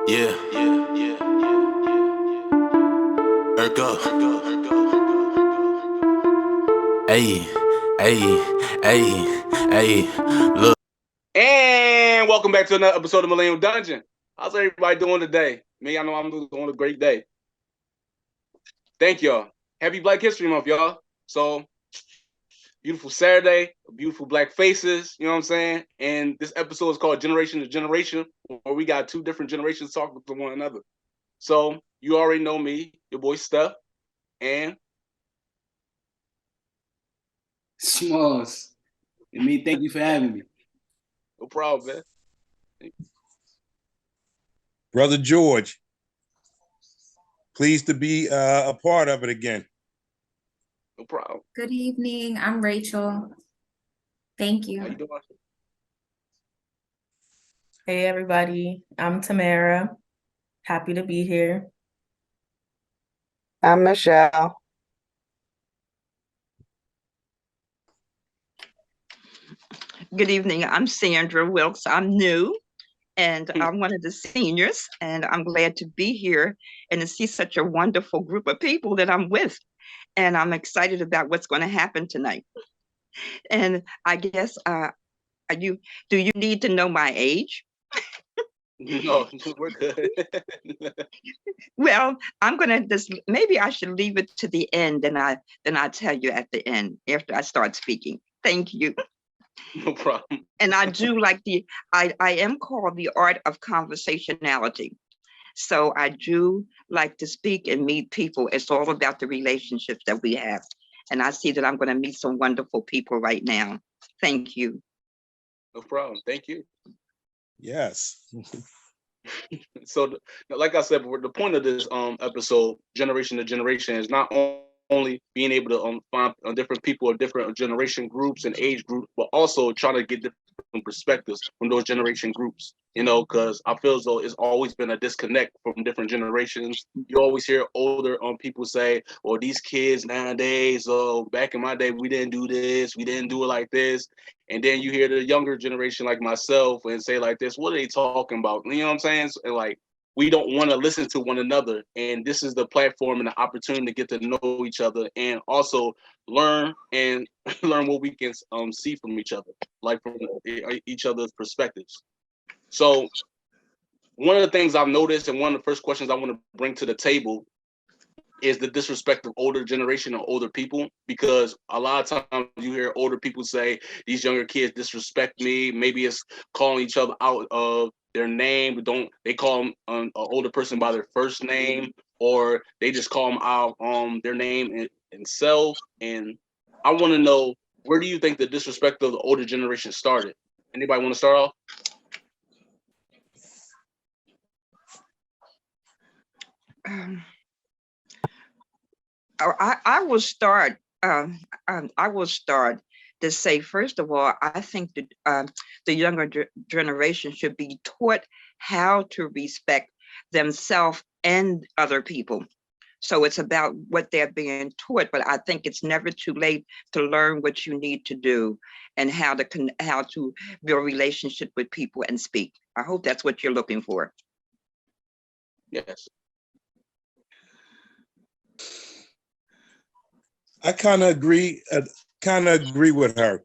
Yeah, yeah, yeah, Ergo. Hey, hey, hey, hey, look. And welcome back to another episode of Millennium Dungeon. How's everybody doing today? Me, I know I'm doing a great day. Thank y'all. Happy Black History Month, y'all. So, beautiful Saturday, beautiful black faces, you know what I'm saying? And this episode is called Generation to Generation, where we got two different generations talking to one another. So, you already know me, your boy Steph, and Smalls. And me, thank you for having me. no problem, man. Brother George, pleased to be a part of it again. No problem. Good evening. I'm Rachel. Thank How you you. doing? Hey everybody, I'm Tamara. Happy to be here. I'm Michelle. Good evening. I'm Sandra Wilkes. I'm new and I'm one of the seniors, and I'm glad to be here and to see such a wonderful group of people that I'm with. And I'm excited about what's going to happen tonight. And I guess, do you need to know my age? No, we're good. Well, I'm gonna just maybe I should leave it to the end, and I tell you at the end after I start speaking. Thank you. No problem. And I do like I am called the art of conversationality. So I do like to speak and meet people. It's all about the relationships that we have. And I see that I'm going to meet some wonderful people right now. Thank you. No problem. Thank you. Yes. So, like I said, the point of this episode, generation to generation, is not only being able to find different people of different generation groups and age groups, but also trying to get different perspectives from those generation groups. You know, because I feel as though it's always been a disconnect from different generations. You always hear older people say, "Well, these kids nowadays, oh, back in my day, we didn't do this, we didn't do it like this." And then you hear the younger generation like myself and say like this, what are they talking about? You know what I'm saying? And like, we don't want to listen to one another. And this is the platform and the opportunity to get to know each other and also learn and learn what we can see from each other, like from each other's perspectives. So one of the things I've noticed and one of the first questions I want to bring to the table is the disrespect of older generation or older people, because a lot of times you hear older people say these younger kids disrespect me. Maybe it's calling each other out of their name, but don't they call them an older person by their first name, or they just call them out their name and self. And I want to know, where do you think the disrespect of the older generation started? Anybody want to start off? I will start. I will start to say, first of all, I think that the younger generation should be taught how to respect themselves and other people. So it's about what they're being taught, but I think it's never too late to learn what you need to do and how to build a relationship with people and speak. I hope that's what you're looking for. Yes. I kind of agree with her.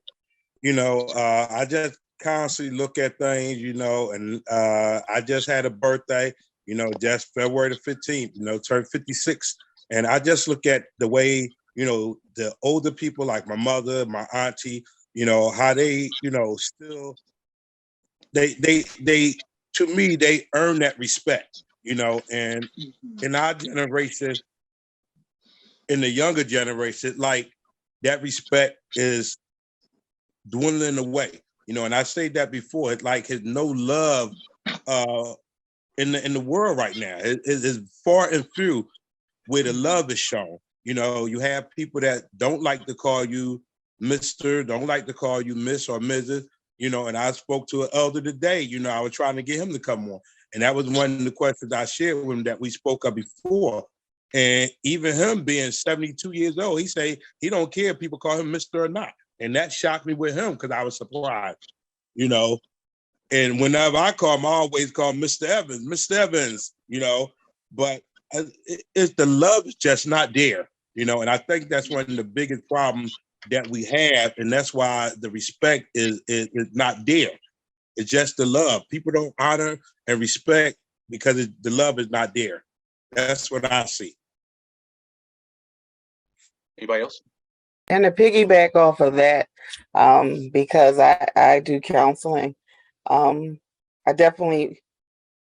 You know, I just constantly look at things, you know, and I just had a birthday, you know, just February the 15th, you know, turned 56. And I just look at the way, you know, the older people like my mother, my auntie, you know, how they, you know, still they to me, they earn that respect, you know, and in our generation, in the younger generation, like that respect is dwindling away, you know. And I said that before. It's like there's no love in the world right now. It's far and few where the love is shown. You know, you have people that don't like to call you Mister, don't like to call you Miss or Mrs. You know, and I spoke to an elder today. You know, I was trying to get him to come on, and that was one of the questions I shared with him that we spoke of before. And even him being 72 years old, he say he don't care if people call him Mister or not. And that shocked me with him because I was surprised, you know. And whenever I call him, I always call Mr. Evans, Mr. Evans, you know, but it's the love is just not there, you know, and I think that's one of the biggest problems that we have, and that's why the respect is not there. It's just the love. People don't honor and respect because the love is not there. That's what I see. Anybody else? And to piggyback off of that, because I do counseling, I definitely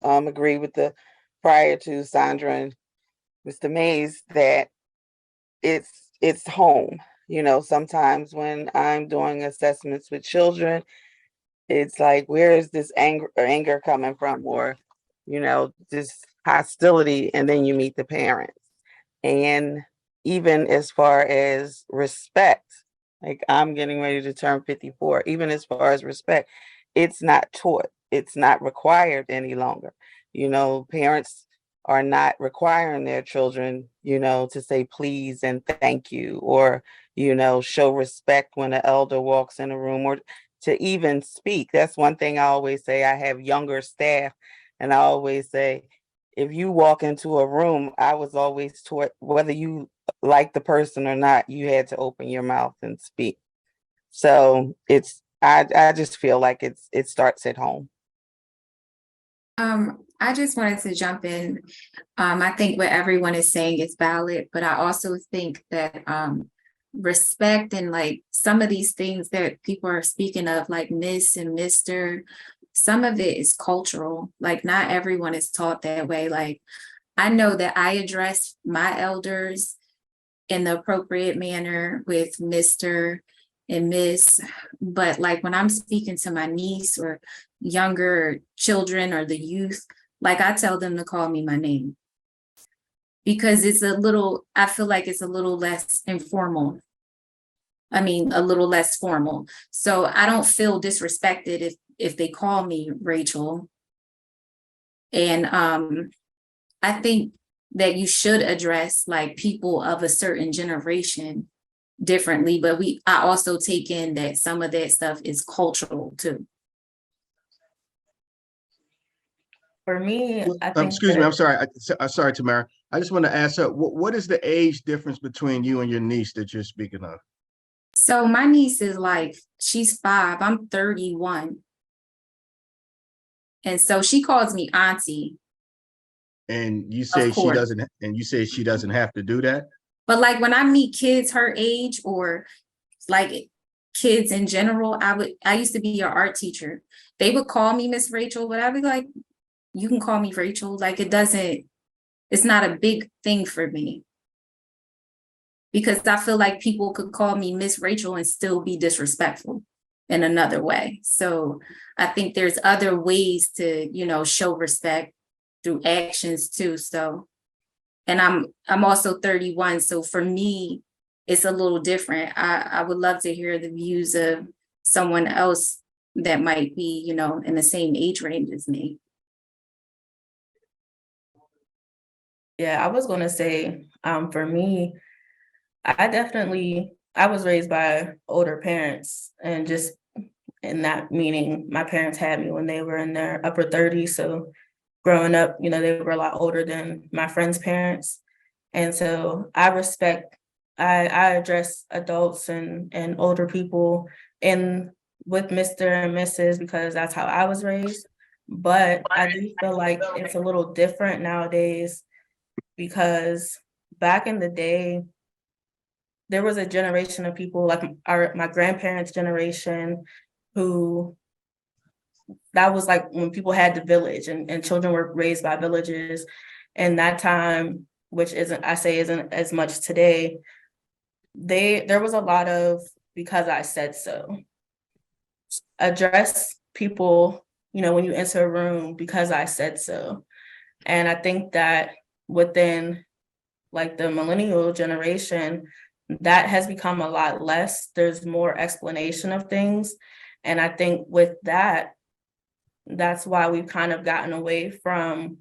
agree with the prior to Sandra and Mr. Mays that it's home. You know, sometimes when I'm doing assessments with children, it's like, where is this anger coming from, or you know, this hostility, and then you meet the parents. And even as far as respect, like I'm getting ready to turn 54, even as far as respect, it's not taught, it's not required any longer. You know, parents are not requiring their children, you know, to say please and thank you, or, you know, show respect when an elder walks in a room, or to even speak. That's one thing I always say. I have younger staff, and I always say, if you walk into a room, I was always taught, whether you like the person or not, you had to open your mouth and speak. So I just feel like it starts at home. I just wanted to jump in. I think what everyone is saying is valid, but I also think that respect and like some of these things that people are speaking of, like Miss and Mr., some of it is cultural. Like not everyone is taught that way. Like I know that I address my elders in the appropriate manner with Mr. and Miss, but like when I'm speaking to my niece or younger children or the youth, like I tell them to call me my name, because it's I feel like it's a little less informal. I mean, a little less formal. So I don't feel disrespected if they call me Rachel. And I think that you should address like people of a certain generation differently, but I also take in that some of that stuff is cultural too. For me, I think Excuse me, I'm sorry. Sorry, Tamara. I just want to ask her, what is the age difference between you and your niece that you're speaking of? So my niece is like, she's 5, I'm 31. And so she calls me auntie. And you say she doesn't, and you say she doesn't have to do that? But like when I meet kids her age, or like kids in general, I used to be your art teacher. They would call me Miss Rachel, but I'd be like, you can call me Rachel. Like it's not a big thing for me. Because I feel like people could call me Miss Rachel and still be disrespectful in another way. So I think there's other ways to, you know, show respect through actions too. So, and I'm also 31. So for me, it's a little different. I would love to hear the views of someone else that might be, you know, in the same age range as me. Yeah, I was going to say, for me, I was raised by older parents, and just in that meaning, my parents had me when they were in their upper 30s. So growing up, you know, they were a lot older than my friends' parents. And so I address adults and older people with Mr. and Mrs. because that's how I was raised. But I do feel like it's a little different nowadays, because back in the day, there was a generation of people like my grandparents' generation who, that was like when people had the village and children were raised by villages. And that time, which isn't as much today, there was a lot of because I said so. Address people, you know, when you enter a room, because I said so. And I think that within like the millennial generation, that has become a lot less. There's more explanation of things. And I think with that, that's why we've kind of gotten away from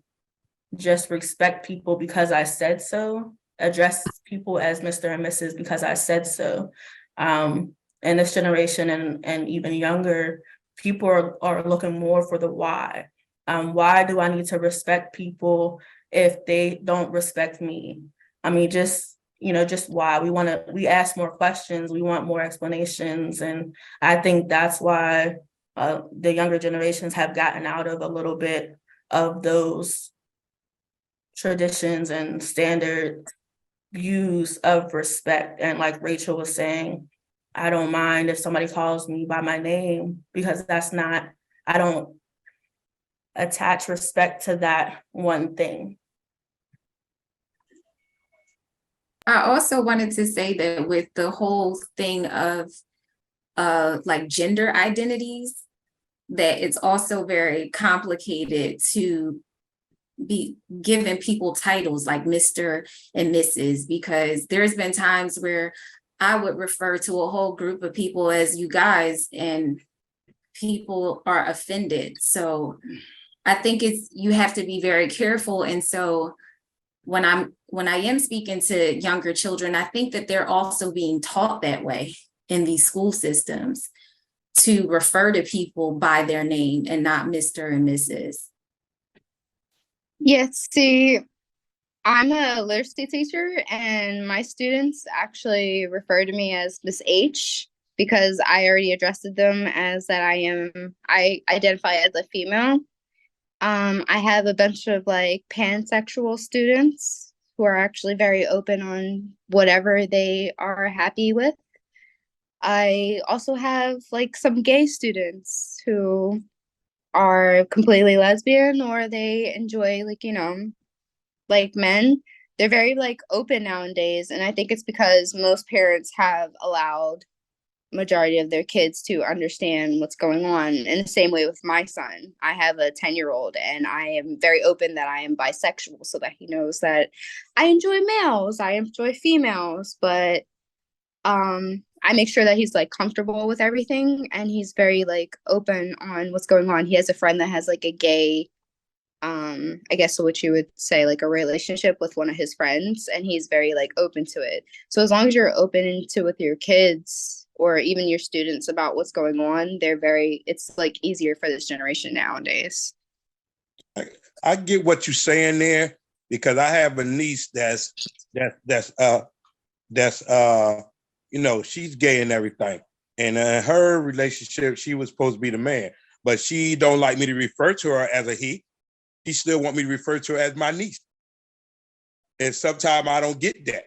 just respect people because I said so, address people as Mr. and Mrs. because I said so. And this generation and even younger people are looking more for the why. Why do I need to respect people if they don't respect me? I mean, just why. We ask more questions, we want more explanations. And I think that's why the younger generations have gotten out of a little bit of those traditions and standard views of respect. And like Rachel was saying, I don't mind if somebody calls me by my name, because I don't attach respect to that one thing. I also wanted to say that with the whole thing of like gender identities, that it's also very complicated to be giving people titles like Mr. and Mrs., because there's been times where I would refer to a whole group of people as you guys, and people are offended. So I think you have to be very careful. And so when I am speaking to younger children, I think that they're also being taught that way in these school systems, to refer to people by their name and not Mr. and Mrs. Yes, see, I'm a literacy teacher, and my students actually refer to me as Miss H, because I already addressed them as that I identify as a female. I have a bunch of like pansexual students who are actually very open on whatever they are happy with. I also have like some gay students who are completely lesbian, or they enjoy like men. They're very like open nowadays, and I think it's because most parents have allowed majority of their kids to understand what's going on. In the same way with my son, I have a 10-year-old, and I am very open that I am bisexual, so that he knows that I enjoy males, I enjoy females, but I make sure that he's like comfortable with everything, and he's very like open on what's going on. He has a friend that has like a gay, I guess what you would say like a relationship with one of his friends, and he's very like open to it. So as long as you're open to with your kids or even your students about what's going on, it's like easier for this generation nowadays. I get what you're saying there, because I have a niece that's she's gay and everything. And in her relationship, she was supposed to be the man, but she don't like me to refer to her as a he. She still want me to refer to her as my niece. And sometimes I don't get that.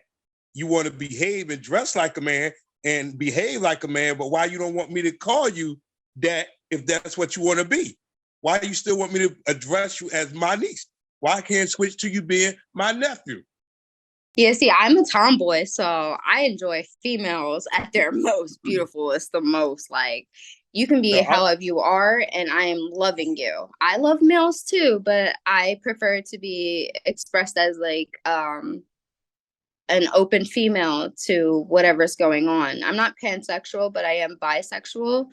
You want to behave and dress like a man and behave like a man, but why you don't want me to call you that if that's what you want to be? Why you still want me to address you as my niece? Why I can't switch to you being my nephew? Yeah, see, I'm a tomboy, so I enjoy females at their most beautiful. It's the most like you can be however you are, and I am loving you. I love males too, but I prefer to be expressed as like an open female to whatever's going on. I'm not pansexual, but I am bisexual.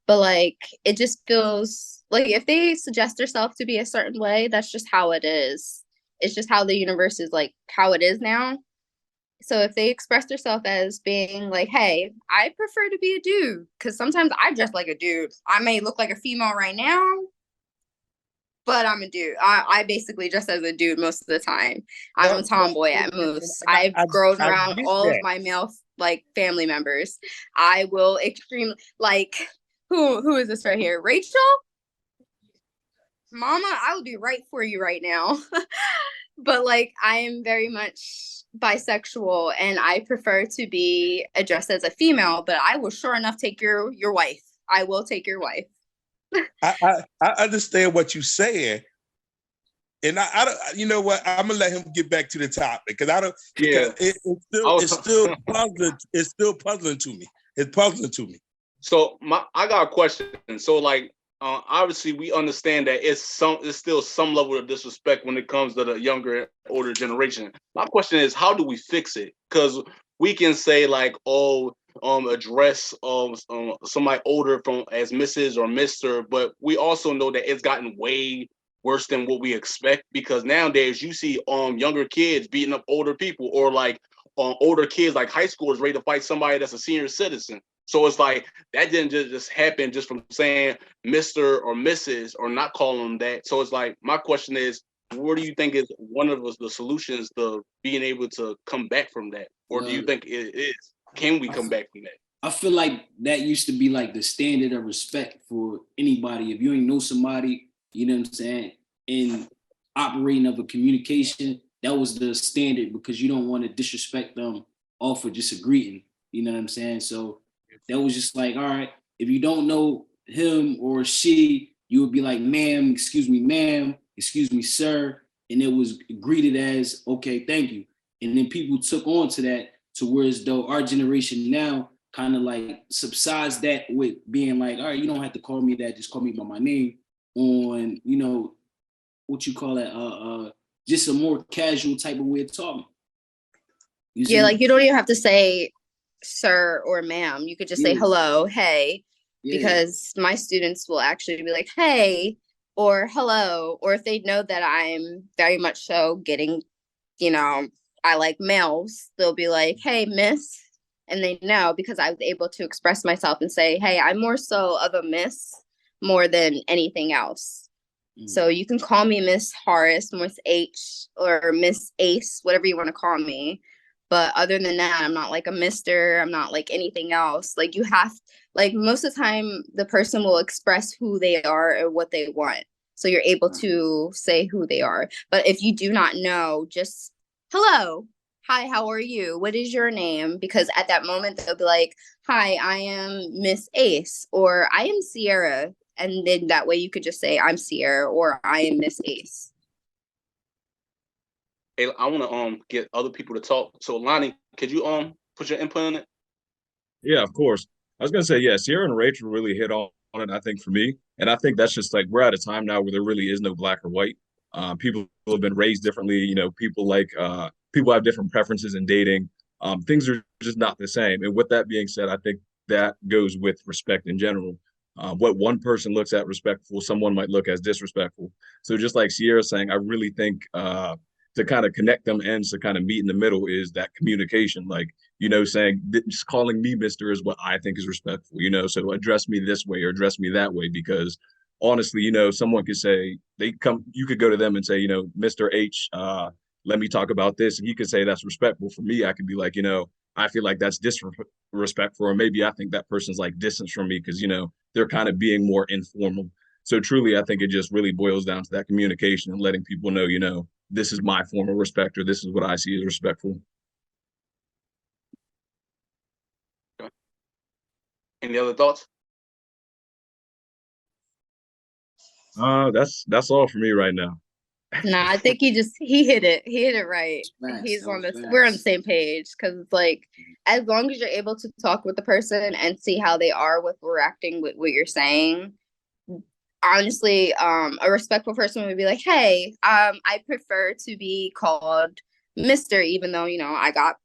But like it just feels like if they suggest themselves to be a certain way, that's just how it is. It's just how the universe is, like how it is now. So if they express themselves as being like, hey, I prefer to be a dude, because sometimes I dress like a dude. I may look like a female right now, but I'm a dude. I basically dress as a dude most of the time. I'm a tomboy at most. I've grown around all of my male like family members. I will extremely like who is this right here? Rachel? Mama, I will be right for you right now. But like I am very much bisexual, and I prefer to be addressed as a female, but I will sure enough take your wife. I will take your wife. I understand what you're saying, and I don't. You know what? I'm gonna let him get back to the topic, because I don't. Yeah, it's still puzzling. It's still puzzling to me. It's puzzling to me. So I got a question. So like, obviously we understand that it's still some level of disrespect when it comes to the younger, older generation. My question is, how do we fix it? Because we can say like, address somebody older from as Mrs. or Mr., but we also know that it's gotten way worse than what we expect, because nowadays you see younger kids beating up older people, or like older kids like high schoolers ready to fight somebody that's a senior citizen. So it's like that didn't just happen just from saying Mr. or Mrs. or not calling them that. So it's like my question is, what do you think is one of the solutions to being able to come back from that? Or do you think it is? Can we come back from that? I feel like that used to be like the standard of respect for anybody. If you ain't know somebody, you know what I'm saying, in operating of a communication, that was the standard because you don't want to disrespect them off of just a greeting. You know what I'm saying? So that was just like, all right, if you don't know him or she, you would be like, ma'am, excuse me, sir. And it was greeted as, okay, thank you. And then people took on to that to whereas though our generation now kind of like subsides that with being like, all right, you don't have to call me that, just call me by my name on, you know, what you call it, just a more casual type of way of talking. Yeah, like you don't even have to say sir or ma'am. You could just say hello, hey, because my students will actually be like, hey, or hello, or if they know that I'm very much so getting, you know, I like males, they'll be like, hey, miss. And they know because I was able to express myself and say, hey, I'm more so of a miss more than anything else. So you can call me Miss Horace, Miss H, or Miss Ace, whatever you want to call me. But other than that, I'm not like a mister. I'm not like anything else. Like you have, like most of the time, the person will express who they are or what they want. So you're able to say who they are. But if you do not know, just hello. Hi, how are you? What is your name? Because at that moment, they'll be like, hi, I am Miss Ace, or I am Sierra. And then that way you could just say, I'm Sierra, or I am Miss Ace. Hey, I want to get other people to talk. So Lonnie, could you put your input on it? Yeah, of course. I was gonna say, yeah, Sierra and Rachel really hit on it, I think, for me. And I think that's just like we're at a time now where there really is no black or white. People have been raised differently, you know, people have different preferences in dating. Things are just not the same. And with that being said, I think that goes with respect in general. What one person looks at respectful, someone might look as disrespectful. So just like Sierra saying, I really think to kind of connect them ends to kind of meet in the middle is that communication. Like, you know, saying just calling me Mr. is what I think is respectful, you know, so address me this way or address me that way, because honestly, you know, someone could say you could go to them and say, you know, Mr. H, let me talk about this. And he could say that's respectful. For me, I could be like, you know, I feel like that's disrespectful, or maybe I think that person's like distance from me because, you know, they're kind of being more informal. So truly, I think it just really boils down to that communication and letting people know, you know, this is my form of respect, or this is what I see as respectful. Any other thoughts? That's all for me right now. No, I think he hit it. He hit it right. We're on the same page because it's like, as long as you're able to talk with the person and see how they are with reacting with what you're saying. Honestly, a respectful person would be like, hey, I prefer to be called Mr., even though, you know, I got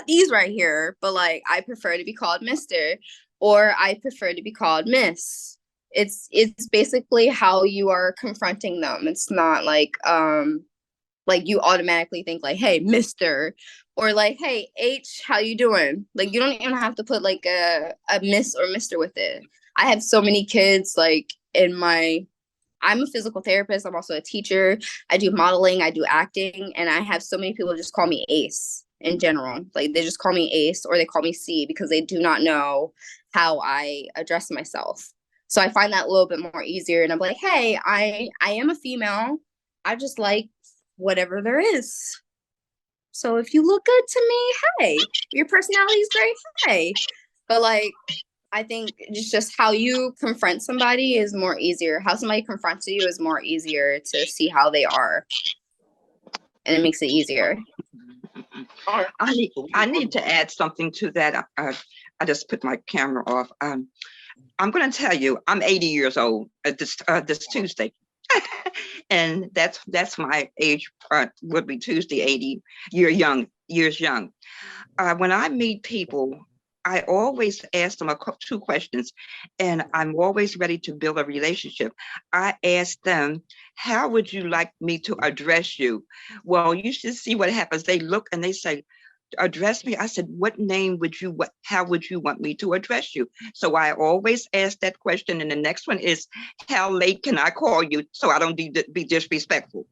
these right here, but like, I prefer to be called Mr., or I prefer to be called Miss. It's basically how you are confronting them. It's not like you automatically think like, hey, Mr., or like, hey, H, how you doing? Like, you don't even have to put like a Miss or Mr. with it. I have so many kids like I'm a physical therapist. I'm also a teacher. I do modeling, I do acting, and I have so many people just call me Ace in general. Like they just call me Ace or they call me C because they do not know how I address myself. So I find that a little bit more easier. And I'm like, hey, I am a female. I just like whatever there is. So if you look good to me, hey, your personality is great, hey. But like, I think it's just how you confront somebody is more easier. How somebody confronts you is more easier to see how they are. And it makes it easier. I need to add something to that. I just put my camera off. I'm going to tell you, I'm 80 years old this Tuesday. And that's my age, would be Tuesday, 80 years young. When I meet people, I always ask them two questions, and I'm always ready to build a relationship. I ask them, how would you like me to address you? Well, you should see what happens. They look and they say, address me, I said, what name would you, how would you want me to address you? So I always ask that question. And the next one is, how late can I call you so I don't be disrespectful?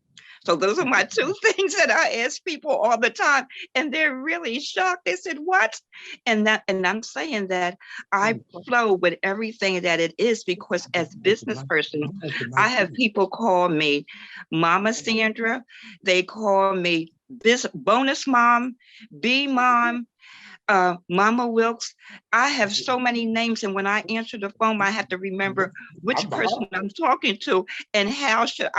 So those are my two things that I ask people all the time. And they're really shocked. They said, what? And I'm saying that I flow with everything that it is, because as business person, I have people call me Mama Sandra. They call me this bonus mom, B mom, Mama Wilkes. I have so many names, and when I answer the phone, I have to remember which person I'm talking to and how should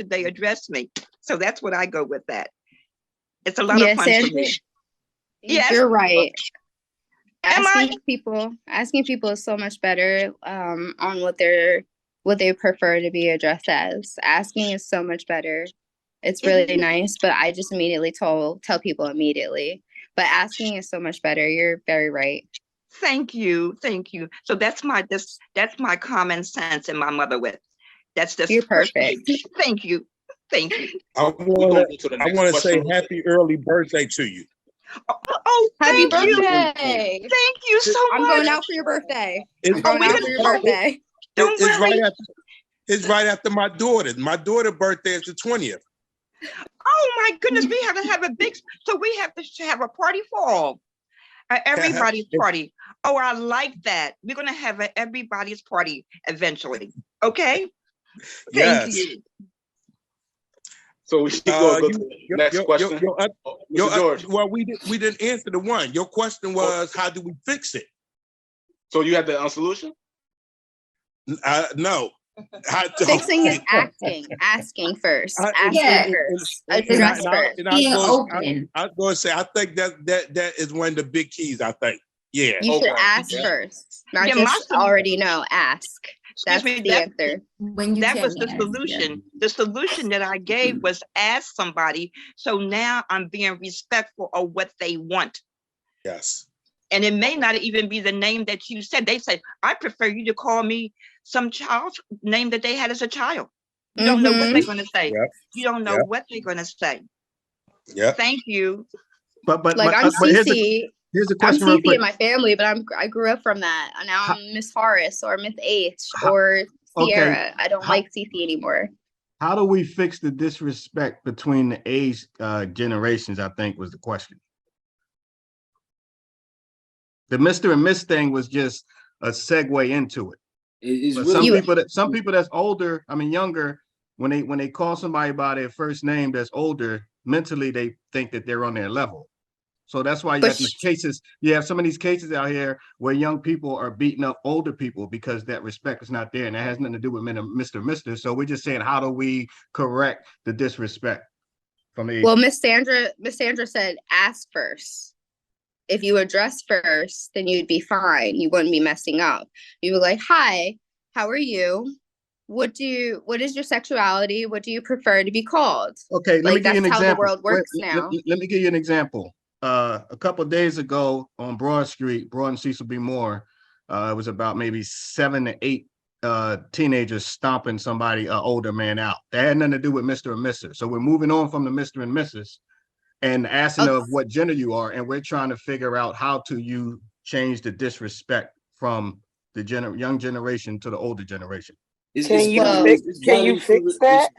they address me. So that's what I go with that. It's a lot of fun for me. Yes, you're right. Am I? Asking people is so much better on what they prefer to be addressed as. Asking is so much better. It's really nice, but I just immediately tell people immediately. But asking is so much better. You're very right. Thank you. So that's my common sense and my mother with. That's just You're perfect. Thank you. I want to say happy early birthday to you. Oh, happy thank you. birthday! Thank you so much. I'm going out for your birthday. It's right after my daughter. My daughter's birthday is the 20th. Oh my goodness, we have to have a big, so we have to have a party for all. Everybody's party. Oh, I like that. We're going to have an everybody's party eventually. Okay? Thank you. So we should go to the next question. George. Well, we didn't answer the one. Your question was, how do we fix it? So you had the solution? No. Fixing is asking first. Address first. Being open. I was going to say, I think that is one of the big keys, I think. Yeah. You should ask first. Not just already know, ask. That's the answer. That was the solution. Yeah. The solution that I gave was ask somebody. So now I'm being respectful of what they want. Yes. And it may not even be the name that you said. They say, I prefer you to call me some child's name that they had as a child. You don't know what they're going to say. Yep. You don't know what they're going to say. Yeah. Thank you. But I'm Cece. Here's a question. I'm Cece in my family, but I grew up from that. And now I'm Miss Horace or Miss H or Sierra. I don't like Cece anymore. How do we fix the disrespect between the age generations, I think was the question. The Mr. and Miss thing was just a segue into it. Some people that's older, I mean younger, when they call somebody by their first name that's older, mentally they think that they're on their level. So that's why you have these cases. You have some of these cases out here where young people are beating up older people because that respect is not there, and that has nothing to do with Mr. So we're just saying, how do we correct the disrespect from the? Well, Miss Sandra said, ask first. If you address first, then you'd be fine. You wouldn't be messing up. You were like, hi, how are you? What is your sexuality? What do you prefer to be called? Okay, let me give you an example. That's how the world works now. Let me give you an example. A couple of days ago on Broad Street, Broad and Cecil B. Moore, it was about maybe 7 to 8 teenagers stomping somebody, an older man out. That had nothing to do with Mr. and Mrs. So we're moving on from the Mr. and Mrs. and asking of what gender you are, and we're trying to figure out how to change the disrespect from the young generation to the older generation. Can you fix that?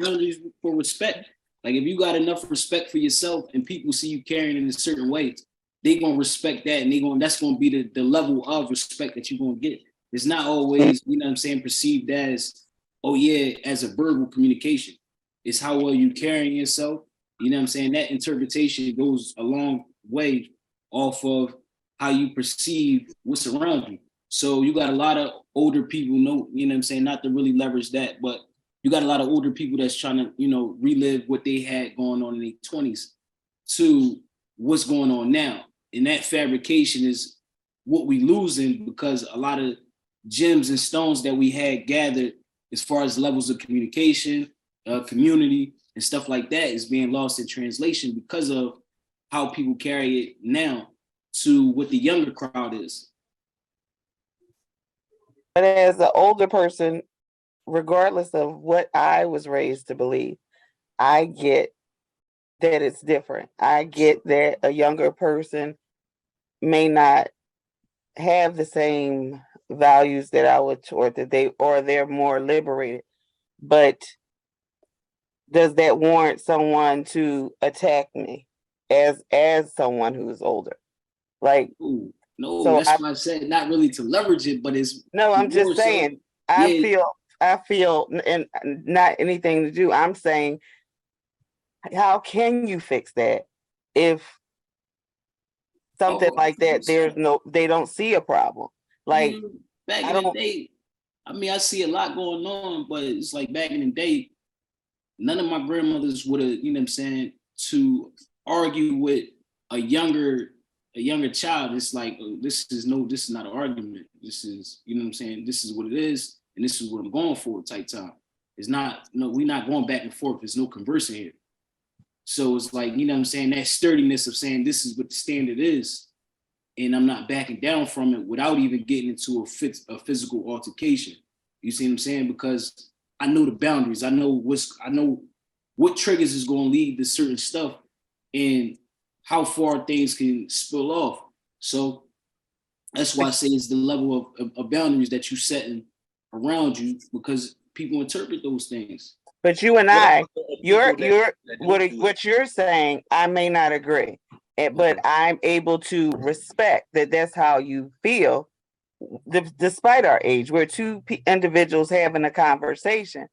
For respect. Like if you got enough respect for yourself and people see you carrying in a certain way, they're gonna respect that, and that's gonna be the level of respect that you're gonna get. It's not always, you know what I'm saying, perceived as, oh yeah, as a verbal communication. It's how well you carrying yourself. You know what I'm saying? That interpretation goes a long way off of how you perceive what's around you. So you got a lot of older people, you know what I'm saying, not to really leverage that, but you got a lot of older people that's trying to, relive what they had going on in their 20s to what's going on now. And that fabrication is what we losing, because a lot of gems and stones that we had gathered as far as levels of communication, community, and stuff like that is being lost in translation because of how people carry it now to what the younger crowd is. But as an older person, regardless of what I was raised to believe, I get that it's different. I get that a younger person may not have the same values that I would, or that they're more liberated. But does that warrant someone to attack me as someone who's older? Like, Ooh, no, so that's why I said not really to leverage it, but it's no, I'm more just so- saying, yeah. I feel, and not anything to do. I'm saying, how can you fix that if something like that, they don't see a problem? Like, back I in the don't- day, I mean, I see a lot going on, but it's like back in the day, none of my grandmothers would have, you know what I'm saying, to argue with a younger child. It's like, this is not an argument. This is, you know what I'm saying, this is what it is, and this is what I'm going for type time. It's not, no, we're not going back and forth. There's no conversing here. So it's like, you know what I'm saying, that sturdiness of saying this is what the standard is, and I'm not backing down from it without even getting into a physical altercation. You see what I'm saying? Because I know the boundaries. I know what triggers is going to lead to certain stuff and how far things can spill off. So that's why I say it's the level of boundaries that you setting around you, because people interpret those things. But you and what you're saying, I may not agree, but I'm able to respect that that's how you feel, despite our age. We're two individuals having a conversation,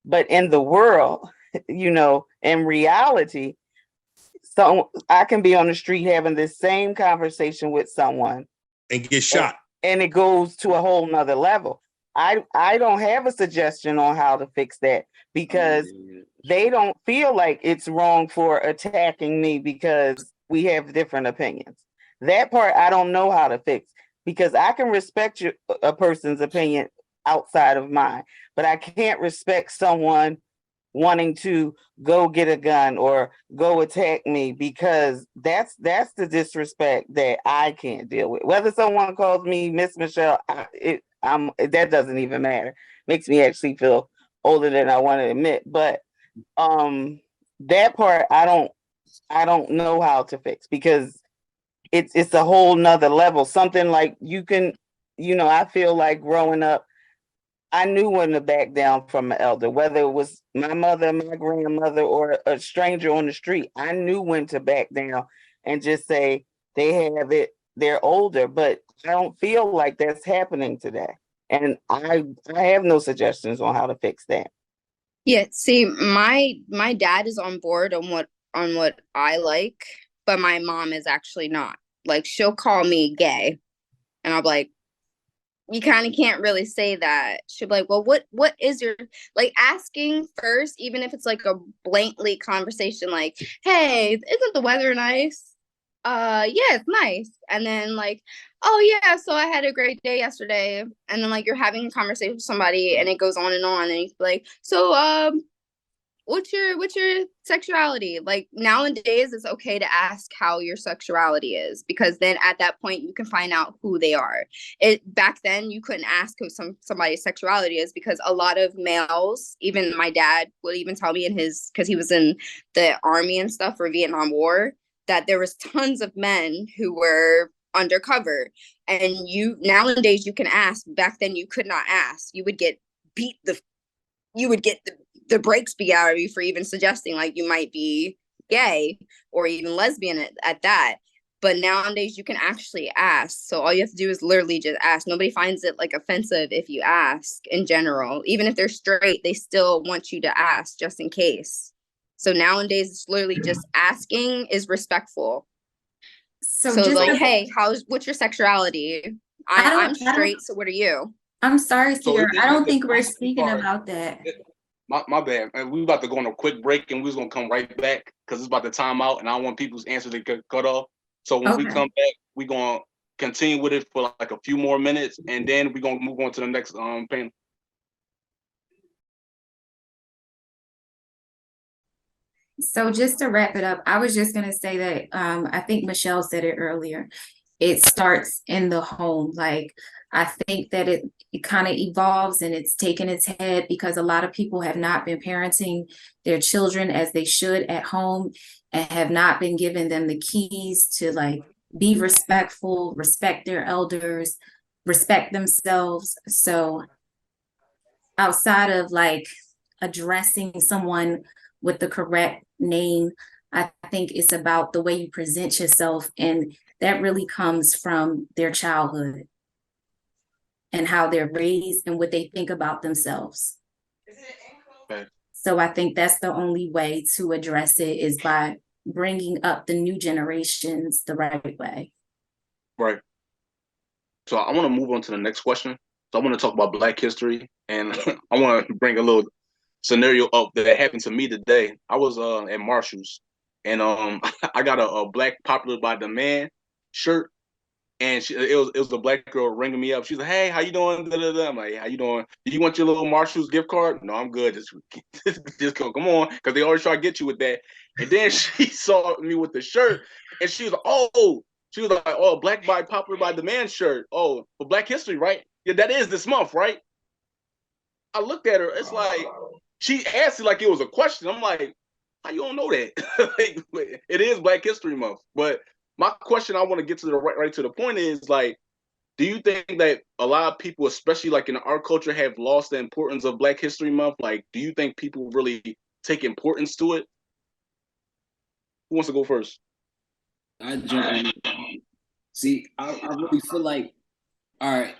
but in the world, you know, in reality, so I can be on the street having this same conversation with someone and get shot, and it goes to a whole nother level. I don't have a suggestion on how to fix that, because they don't feel like it's wrong for attacking me because we have different opinions. That part I don't know how to fix, because I can respect a person's opinion outside of mine, but I can't respect someone wanting to go get a gun or go attack me, because that's the disrespect that I can't deal with. Whether someone calls me Miss Michelle, that doesn't even matter. Makes me actually feel older than I want to admit. But that part I don't know how to fix, because it's a whole nother level. Something like you can, you know, I feel like growing up, I knew when to back down from an elder, whether it was my mother, my grandmother, or a stranger on the street. I knew when to back down and just say they have it, they're older, but I don't feel like that's happening today. And I have no suggestions on how to fix that. Yeah, see, my dad is on board on what I like, but my mom is actually not. Like, she'll call me gay, and I'll be like, you kind of can't really say that. She'll be like, well, what is your, like, asking first, even if it's like a blankly conversation, like, hey, isn't the weather nice? Yeah, it's nice. And then like, oh yeah, so I had a great day yesterday. And then like you're having a conversation with somebody and it goes on, and you're like, so what's your sexuality? Like, nowadays it's okay to ask how your sexuality is, because then at that point you can find out who they are. Back then you couldn't ask who somebody's sexuality is, because a lot of males, even my dad would even tell me because he was in the army and stuff for Vietnam War, that there was tons of men who were undercover, and nowadays you can ask. Back then you could not ask. You would get the brakes beat out of you for even suggesting like you might be gay or even lesbian at that. But nowadays you can actually ask. So all you have to do is literally just ask. Nobody finds it like offensive if you ask in general. Even if they're straight, they still want you to ask just in case. So nowadays it's literally just asking is respectful. So like, hey, what's your sexuality? I'm straight, so what are you? I'm sorry, So Sierra. it- I don't it- think we're I'm speaking sorry. about that. My bad. And we about to go on a quick break, and we're gonna come right back because it's about to time out, and I don't want people's answer to get cut off. So when we Okay. come back, we're gonna continue with it for like a few more minutes, and then we're gonna move on to the next panel. So just to wrap it up, I was just gonna say that I think Michelle said it earlier. it starts in the home. Like, I think that it kind of evolves and it's taken its head because a lot of people have not been parenting their children as they should at home and have not been giving them the keys to like be respectful, respect their elders, respect themselves. So outside of like addressing someone with the correct name, I think it's about the way you present yourself, and that really comes from their childhood and how they're raised and what they think about themselves. Okay. So I think that's the only way to address it, is by bringing up the new generations the right way. Right. So I want to move on to the next question. So I want to talk about Black history, and I want to bring a little scenario up that happened to me today. I was at Marshall's, and I got a Black Popular by the Man shirt, and it was a Black girl ringing me up. She's like, "Hey, how you doing?" I'm like, "How you doing? Do you want your little Marshall's gift card?" "No, I'm good. Just go. Come on," because they always try to get you with that. And then she saw me with the shirt, and she was like, "Oh." She was like, "Oh, Black by Popular by the Man shirt. Oh, for Black History, right? Yeah, that is this month, right?" I looked at her. It's like she asked it like it was a question. I'm like, "How you don't know that?" Like, it is Black History Month. But my question, I want to get to the right to the point, is like, do you think that a lot of people, especially like in the art culture, have lost the importance of Black History Month? Like, do you think people really take importance to it? Who wants to go first? I jump in. See, I really feel like, all right,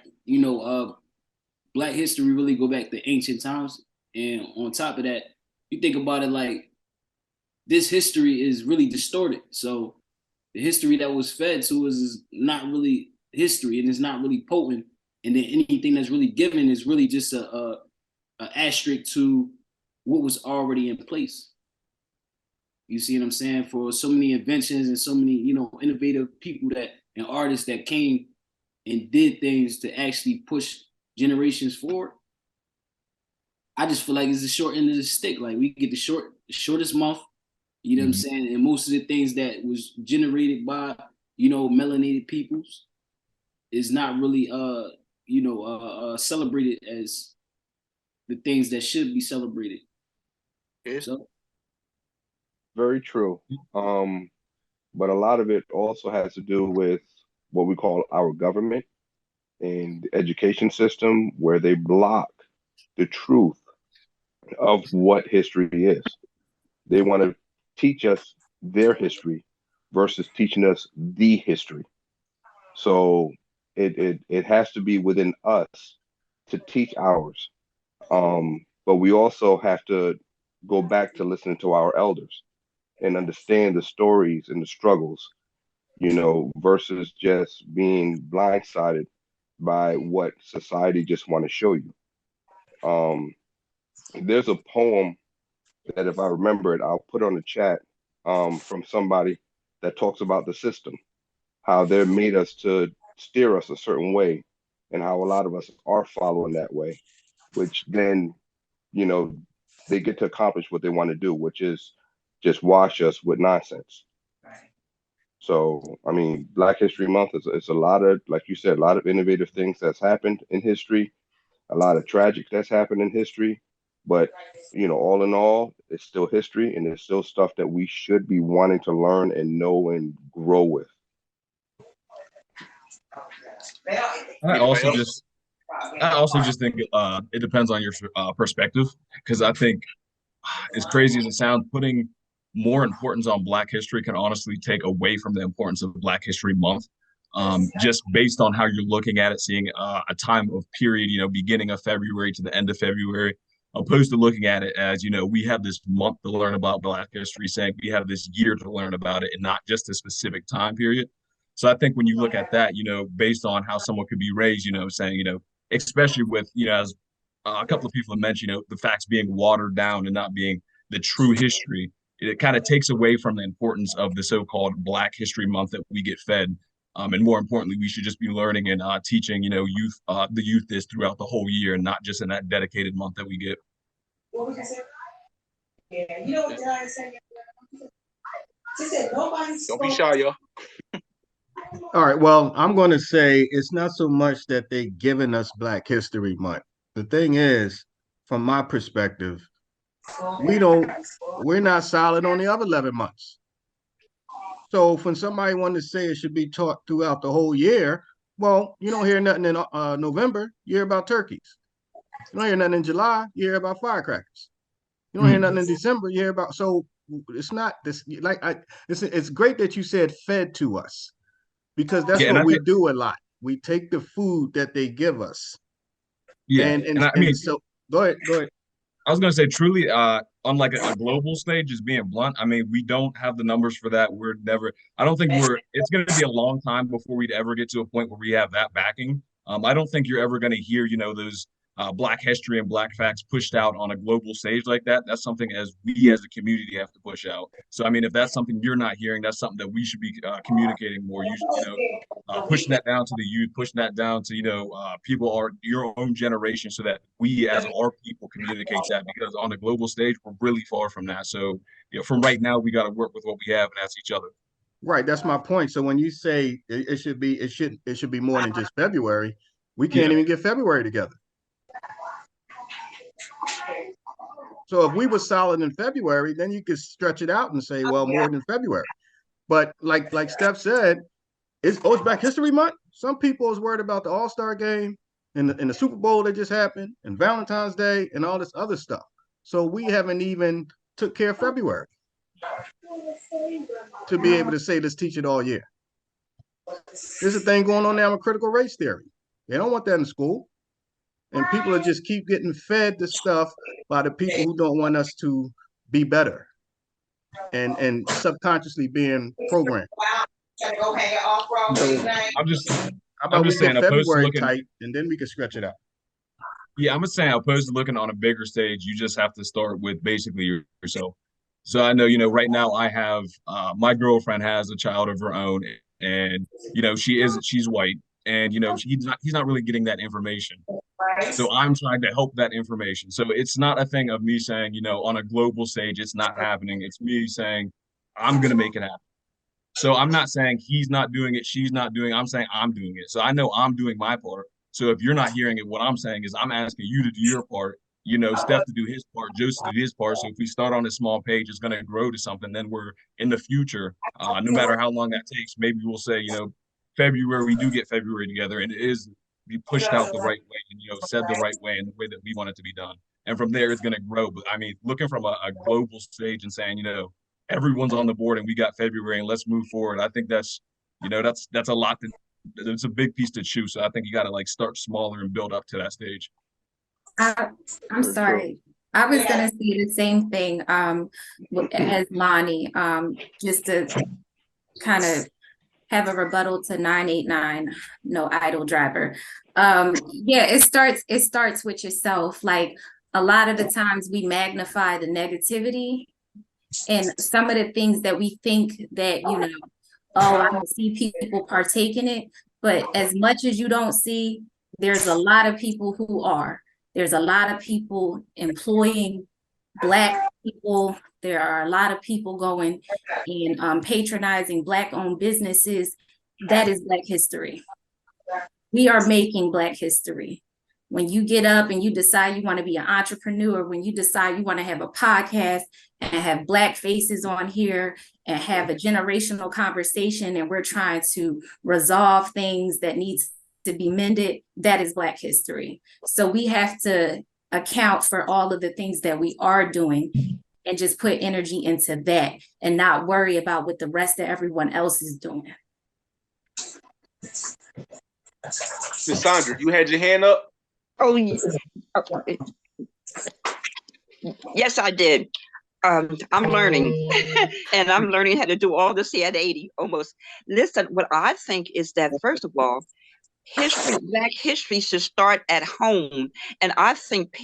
Black history really go back to ancient times. And on top of that, you think about it, like, this history is really distorted. So the history that was fed to us is not really history, and it's not really potent. And then anything that's really given is really just a asterisk to what was already in place. You see what I'm saying? For so many inventions and so many, innovative people and artists that came and did things to actually push generations forward. I just feel like it's the short end of the stick. Like, we get the shortest month, you know what I'm saying? And most of the things that was generated by, melanated peoples is not really celebrated as the things that should be celebrated. So very true. But a lot of it also has to do with what we call our government and the education system, where they block the truth of what history is. They want to teach us their history versus teaching us the history. So it has to be within us to teach ours. But we also have to go back to listening to our elders and understand the stories and the struggles, versus just being blindsided by what society just want to show you. There's a poem that, if I remember it, I'll put on the chat, from somebody that talks about the system, how they're made us to steer us a certain way, and how a lot of us are following that way, which then, they get to accomplish what they want to do, which is just wash us with nonsense. Right. So, I mean, Black History Month is a lot of, like you said, a lot of innovative things that's happened in history, a lot of tragic that's happened in history. But, all in all, it's still history, and it's still stuff that we should be wanting to learn and know and grow with. I also just think it depends on your perspective, because I think, as crazy as it sounds, putting more importance on Black history can honestly take away from the importance of Black History Month. Just based on how you're looking at it, seeing a time of period, beginning of February to the end of February, opposed to looking at it as, we have this month to learn about Black history, saying we have this year to learn about it, and not just a specific time period. So I think when you look at that, based on how someone could be raised, saying, especially with, as a couple of people have mentioned, the facts being watered down and not being the true history, it kind of takes away from the importance of the so-called Black History Month that we get fed. And more importantly, we should just be learning and teaching, youth, the youth this throughout the whole year, and not just in that dedicated month that we get. Don't be shy, y'all. All right. Well, I'm going to say it's not so much that they're giving us Black History Month. The thing is, from my perspective, we're not solid on the other 11 months. So when somebody wanted to say it should be taught throughout the whole year, well, you don't hear nothing in November, you hear about turkeys. You don't hear nothing in July, you hear about firecrackers. You don't hear nothing in December, you hear about, so it's not this, like, it's great that you said fed to us, because that's what we do a lot. We take the food that they give us. Yeah, and I mean, so go ahead. I was going to say, truly, on like a global stage, is being blunt. I mean, we don't have the numbers for that. I don't think it's going to be a long time before we'd ever get to a point where we have that backing. I don't think you're ever going to hear, those Black history and Black facts pushed out on a global stage like that. That's something we as a community have to push out. So, I mean, if that's something you're not hearing, that's something that we should be communicating more. You should, pushing that down to the youth, pushing that down to, people are your own generation, so that we as our people communicate that, because on the global stage, we're really far from that. So, from right now, we got to work with what we have, and that's each other. Right. That's my point. So when you say it should be more than just February, we can't even get February together. So if we were solid in February, then you could stretch it out and say, well, more than February. But like Steph said, it's Black History Month. Some people is worried about the All-Star game and the Super Bowl that just happened, and Valentine's Day and all this other stuff. So we haven't even took care of February to be able to say, let's teach it all year. There's a thing going on now with critical race theory. They don't want that in school. And people are just keep getting fed this stuff by the people who don't want us to be better, and subconsciously being programmed. So I'm just saying, February tight, and then we can stretch it out. Yeah, I'm just saying, opposed to looking on a bigger stage, you just have to start with basically yourself. So I know, right now I have my girlfriend has a child of her own, and she's white, and he's not really getting that information. So I'm trying to help that information. So it's not a thing of me saying, on a global stage, it's not happening. It's me saying, I'm going to make it happen. So I'm not saying he's not doing it, she's not doing it. I'm saying I'm doing it. So I know I'm doing my part. So if you're not hearing it, what I'm saying is I'm asking you to do your part, Steph to do his part, Joseph to do his part. So if we start on a small page, it's going to grow to something. Then we're in the future, no matter how long that takes, maybe we'll say, February, we do get February together, and it is be pushed out the right way and said the right way, and the way that we want it to be done. And from there, it's going to grow. But I mean, looking from a global stage and saying, everyone's on the board and we got February and let's move forward. I think that's a lot. It's a big piece to chew. So I think you got to start smaller and build up to that stage. I'm sorry. I was going to say the same thing as Lonnie, just to kind of have a rebuttal to 989, no idle driver. It starts with yourself. Like, a lot of the times we magnify the negativity and some of the things that we think that, I don't see people partake in it. But as much as you don't see, there's a lot of people who are. There's a lot of people employing Black people. There are a lot of people going and patronizing Black-owned businesses. That is Black history. We are making Black history. When you get up and you decide you want to be an entrepreneur, when you decide you want to have a podcast and have Black faces on here and have a generational conversation, and we're trying to resolve things that needs to be mended, that is Black history. So we have to account for all of the things that we are doing and just put energy into that and not worry about what the rest of everyone else is doing. Miss Sandra, you had your hand up? Oh, yes. Okay. Yes, I did. I'm learning, and I'm learning how to do all this at 80 almost. Listen, what I think is that, first of all, Black history should start at home. And I think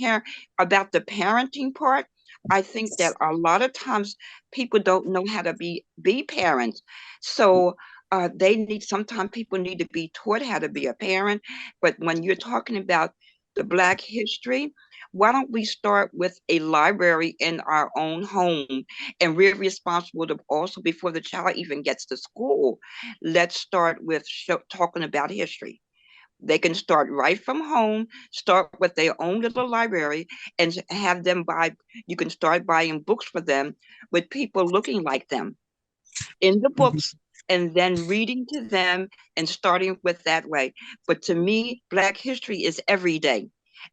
about the parenting part, I think that a lot of times people don't know how to be parents. So sometimes people need to be taught how to be a parent. But when you're talking about the Black history, Why don't we start with a library in our own home? And we're responsible to also, before the child even gets to school, let's start with talking about history. They can start right from home, start with their own little library, and have them buy. You can start buying books for them with people looking like them in the books, and then reading to them and starting with that way. But to me, Black history is every day,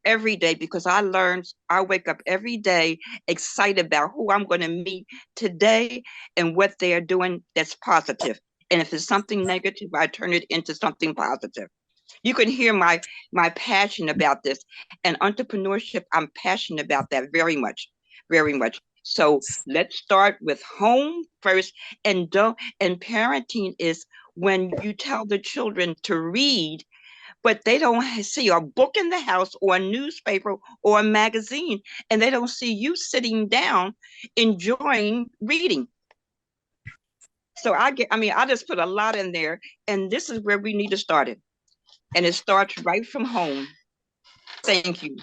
because I wake up every day excited about who I'm going to meet today and what they are doing that's positive. And if it's something negative, I turn it into something positive. You can hear my passion about this, and entrepreneurship. I'm passionate about that very much, very much. So let's start with home first, and don't. And parenting is when you tell the children to read, but they don't see a book in the house or a newspaper or a magazine, and they don't see you sitting down enjoying reading. So I just put a lot in there, and this is where we need to start it. And it starts right from home. Thank you.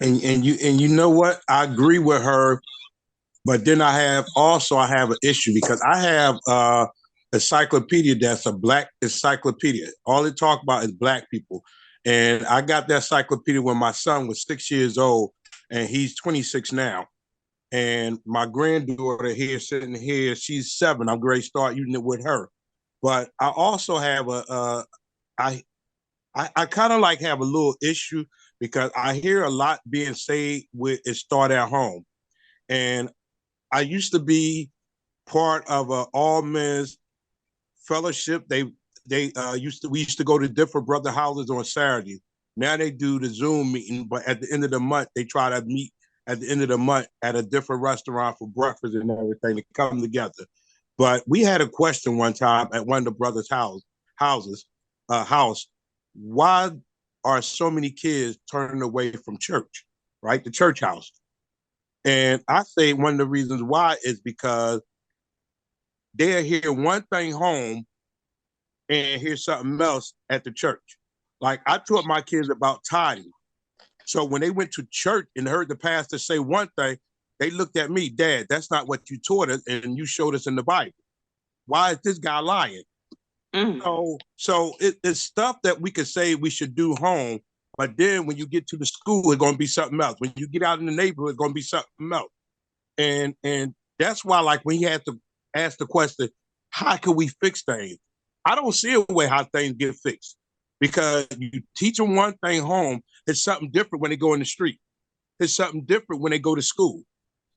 And you know what? I agree with her, but then I have an issue because I have encyclopedia that's a Black encyclopedia. All it talk about is Black people. And I got that encyclopedia when my son was 6 years old, and he's 26 now. And my granddaughter here sitting here, she's 7. I'm going to start using it with her. But I also have I kind of like have a little issue because I hear a lot being said with it start at home. And I used to be part of a all men's fellowship. We used to go to different brother houses on Saturdays. Now they do the Zoom meeting, but at the end of the month, they try to meet at the end of the month at a different restaurant for breakfast and everything to come together. But we had a question one time at one of the brothers' house. Why are so many kids turning away from church, right? The church house. And I say one of the reasons why is because they'll hear one thing home and hear something else at the church. Like I taught my kids about tithing. So when they went to church and heard the pastor say one thing, they looked at me, Dad, that's not what you taught us and you showed us in the Bible. Why is this guy lying? So it's stuff that we could say we should do home, but then when you get to the school, it's going to be something else. When you get out in the neighborhood, it's going to be something else. And that's why, like, when he had to ask the question, how can we fix things? I don't see a way how things get fixed because you teach them one thing home, it's something different when they go in the street. It's something different when they go to school.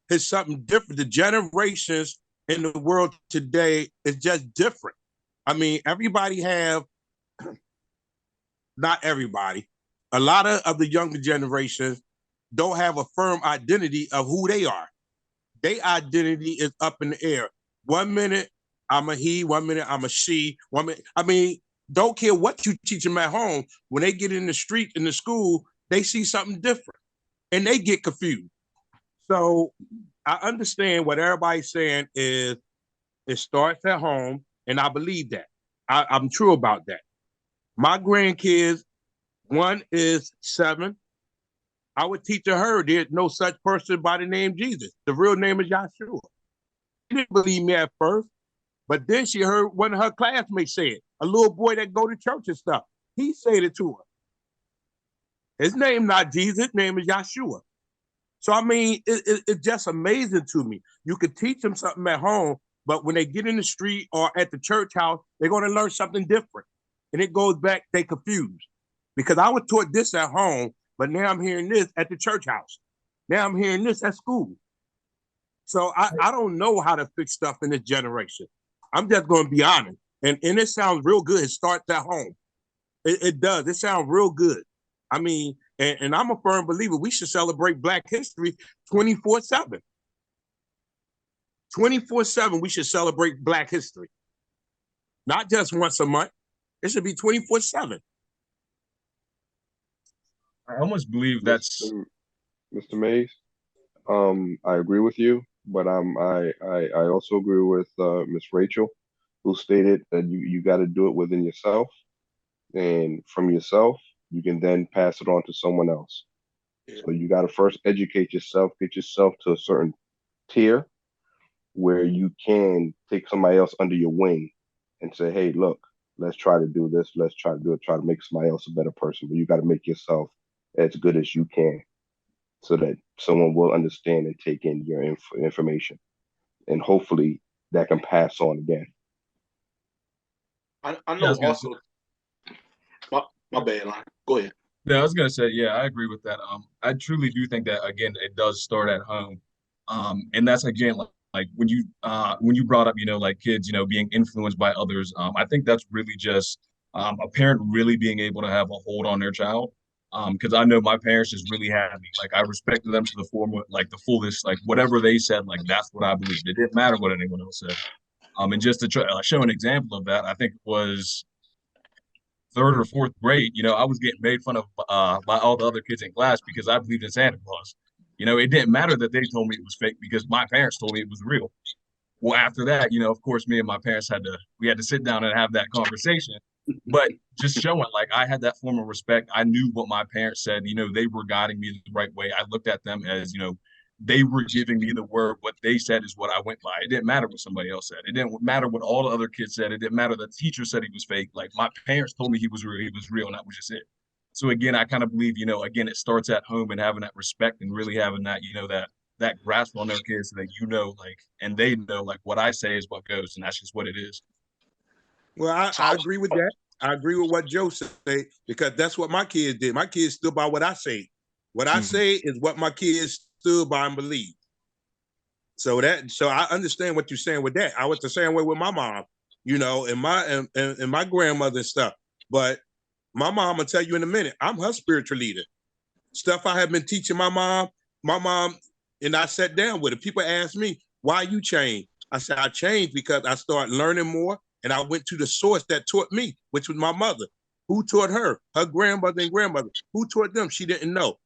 It's something different. The generations in the world today is just different. I mean, everybody not everybody, a lot of the younger generations don't have a firm identity of who they are. Their identity is up in the air. 1 minute, I'm a he, 1 minute, I'm a she. Don't care what you teach them at home. When they get in the street, in the school, they see something different and they get confused. So I understand what everybody's saying is it starts at home. And I believe that. I'm true about that. My grandkids, one is 7. I would teach her there's no such person by the name Jesus. The real name is Yahshua. She didn't believe me at first, but then she heard one of her classmates say it. A little boy that go to church and stuff. He said it to her. His name not Jesus. His name is Yahshua. So, I mean, it's just amazing to me. You could teach them something at home, but when they get in the street or at the church house, they're going to learn something different. And it goes back, they confused. Because I was taught this at home, but now I'm hearing this at the church house. Now I'm hearing this at school. So I don't know how to fix stuff in this generation. I'm just going to be honest. And it sounds real good. It starts at home. It does. It sounds real good. I mean, and I'm a firm believer we should celebrate Black history 24/7. 24/7, we should celebrate Black history. Not just once a month. It should be 24/7. I almost believe that's Mr. Mays. I agree with you, but I also agree with Miss Rachel, who stated that you got to do it within yourself, and from yourself, you can then pass it on to someone else. So you got to first educate yourself, get yourself to a certain tier where you can take somebody else under your wing and say, hey, look, let's try to do this. Let's try to do it. Try to make somebody else a better person. But you got to make yourself as good as you can so that someone will understand and take in your information. And hopefully that can pass on again. I know also, my bad, line. Go ahead. Yeah, I was gonna say, yeah, I agree with that. I truly do think that again, it does start at home. And that's again like when you brought up, like kids, being influenced by others. I think that's really just a parent really being able to have a hold on their child. Because I know my parents just really had me. Like I respected them to the the fullest, like whatever they said, like that's what I believed. It didn't matter what anyone else said. And just to show an example of that, I think it was third or fourth grade, I was getting made fun of by all the other kids in class because I believed in Santa Claus. It didn't matter that they told me it was fake because my parents told me it was real. Well, after that, of course, me and my parents we had to sit down and have that conversation. But just showing, like, I had that form of respect. I knew what my parents said. They were guiding me the right way. I looked at them as, they were giving me the word. What they said is what I went by. It didn't matter what somebody else said. It didn't matter what all the other kids said. It didn't matter the teacher said he was fake. Like my parents told me he was real, and that was just it. So again, I kind of believe, again, it starts at home and having that respect and really having that, that grasp on their kids so that like, and they know like what I say is what goes, and that's just what it is. Well, I agree with that. I agree with what Joe said because that's what my kids did. My kids stood by what I say. What I say is what my kids stood by and believed. So I understand what you're saying with that. I was the same way with my mom, and my grandmother and stuff. But my mom will tell you in a minute, I'm her spiritual leader. Stuff I have been teaching my mom, and I sat down with her. People ask me, why you changed? I said, I changed because I started learning more and I went to the source that taught me, which was my mother. Who taught her? Her grandmother and grandmother. Who taught them? She didn't know.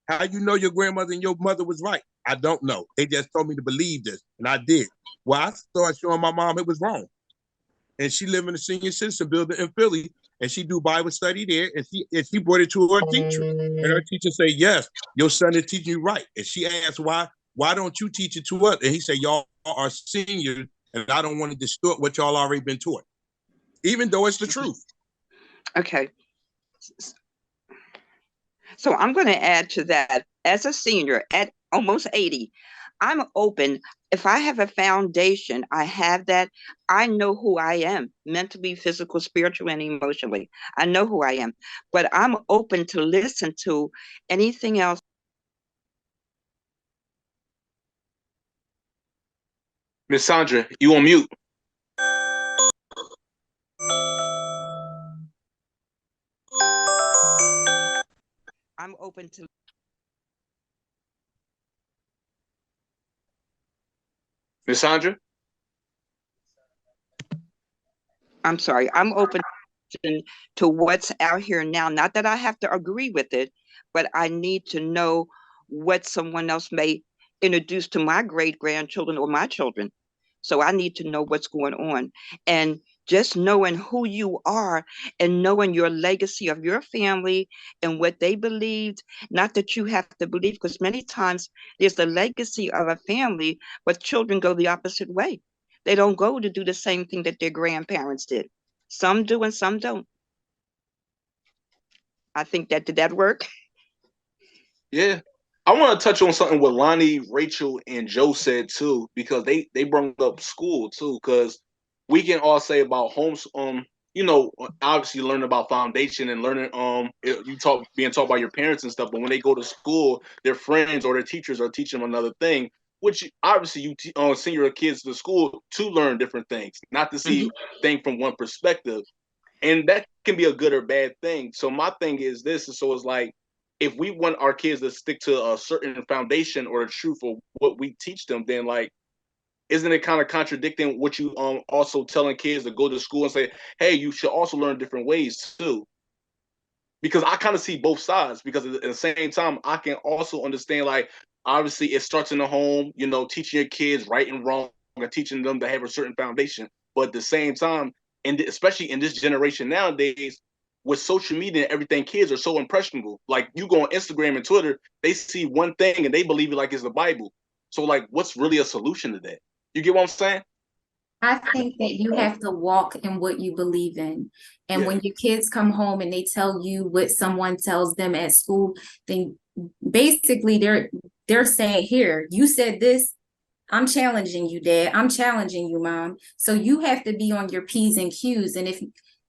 How you know your grandmother and your mother was right? I don't know. They just told me to believe this, and I did. Well, I started showing my mom it was wrong. And she lived in a senior citizen building in Philly, and she do Bible study there, and she brought it to her teacher. And her teacher said, yes, your son is teaching you right. And she asked, why don't you teach it to us? And he said, y'all are seniors, and I don't want to distort what y'all already been taught, even though it's the truth. Okay. So I'm going to add to that. As a senior at almost 80, I'm open. If I have a foundation, I have that. I know who I am, mentally, physical, spiritual, and emotionally. I know who I am, but I'm open to listen to anything else. Miss Sandra, you on mute. I'm open to. Miss Sandra? I'm sorry. I'm open to what's out here now. Not that I have to agree with it, but I need to know what someone else may introduce to my great-grandchildren or my children. So I need to know what's going on. And just knowing who you are and knowing your legacy of your family and what they believed, not that you have to believe, because many times there's the legacy of a family, but children go the opposite way. They don't go to do the same thing that their grandparents did. Some do and some don't. I think did that work? Yeah. I want to touch on something what Lonnie, Rachel, and Joe said too, because they brought up school too, because we can all say about homes, obviously learning about foundation and learning, being taught by your parents and stuff, but when they go to school, their friends or their teachers are teaching them another thing, which obviously you send your kids to school to learn different things, not to see things from one perspective. And that can be a good or bad thing. So my thing is this, so it's like, if we want our kids to stick to a certain foundation or the truth of what we teach them, then like, isn't it kind of contradicting what you also telling kids to go to school and say, hey, you should also learn different ways too? Because I kind of see both sides, because at the same time, I can also understand, like, obviously it starts in the home, teaching your kids right and wrong and teaching them to have a certain foundation. But at the same time, and especially in this generation nowadays, with social media and everything, kids are so impressionable. Like you go on Instagram and Twitter, they see one thing and they believe it like it's the Bible. So like, what's really a solution to that? You get what I'm saying? I think that you have to walk in what you believe in. And Yeah. when your kids come home and they tell you what someone tells them at school, then basically they're saying, here, you said this, I'm challenging you, Dad. I'm challenging you, Mom. So you have to be on your P's and Q's. And if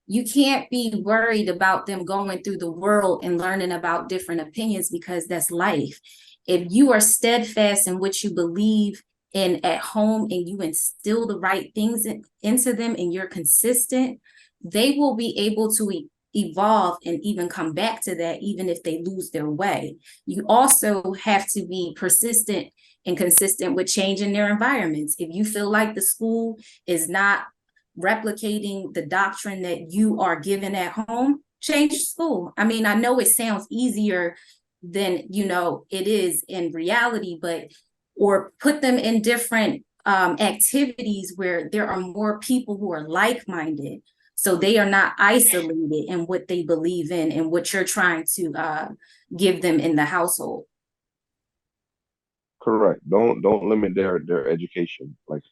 you can't be worried about them going through the world and learning about different opinions, because that's life. If you are steadfast in what you believe in at home and you instill the right things into them and you're consistent, they will be able to evolve and even come back to that, even if they lose their way. You also have to be persistent and consistent with changing their environments. If you feel like the school is not replicating the doctrine that you are given at home, change school. I mean, I know it sounds easier than, it is in reality, but or put them in different activities where there are more people who are like-minded, so they are not isolated in what they believe in and what you're trying to give them in the household. Correct. Don't limit their education. Like,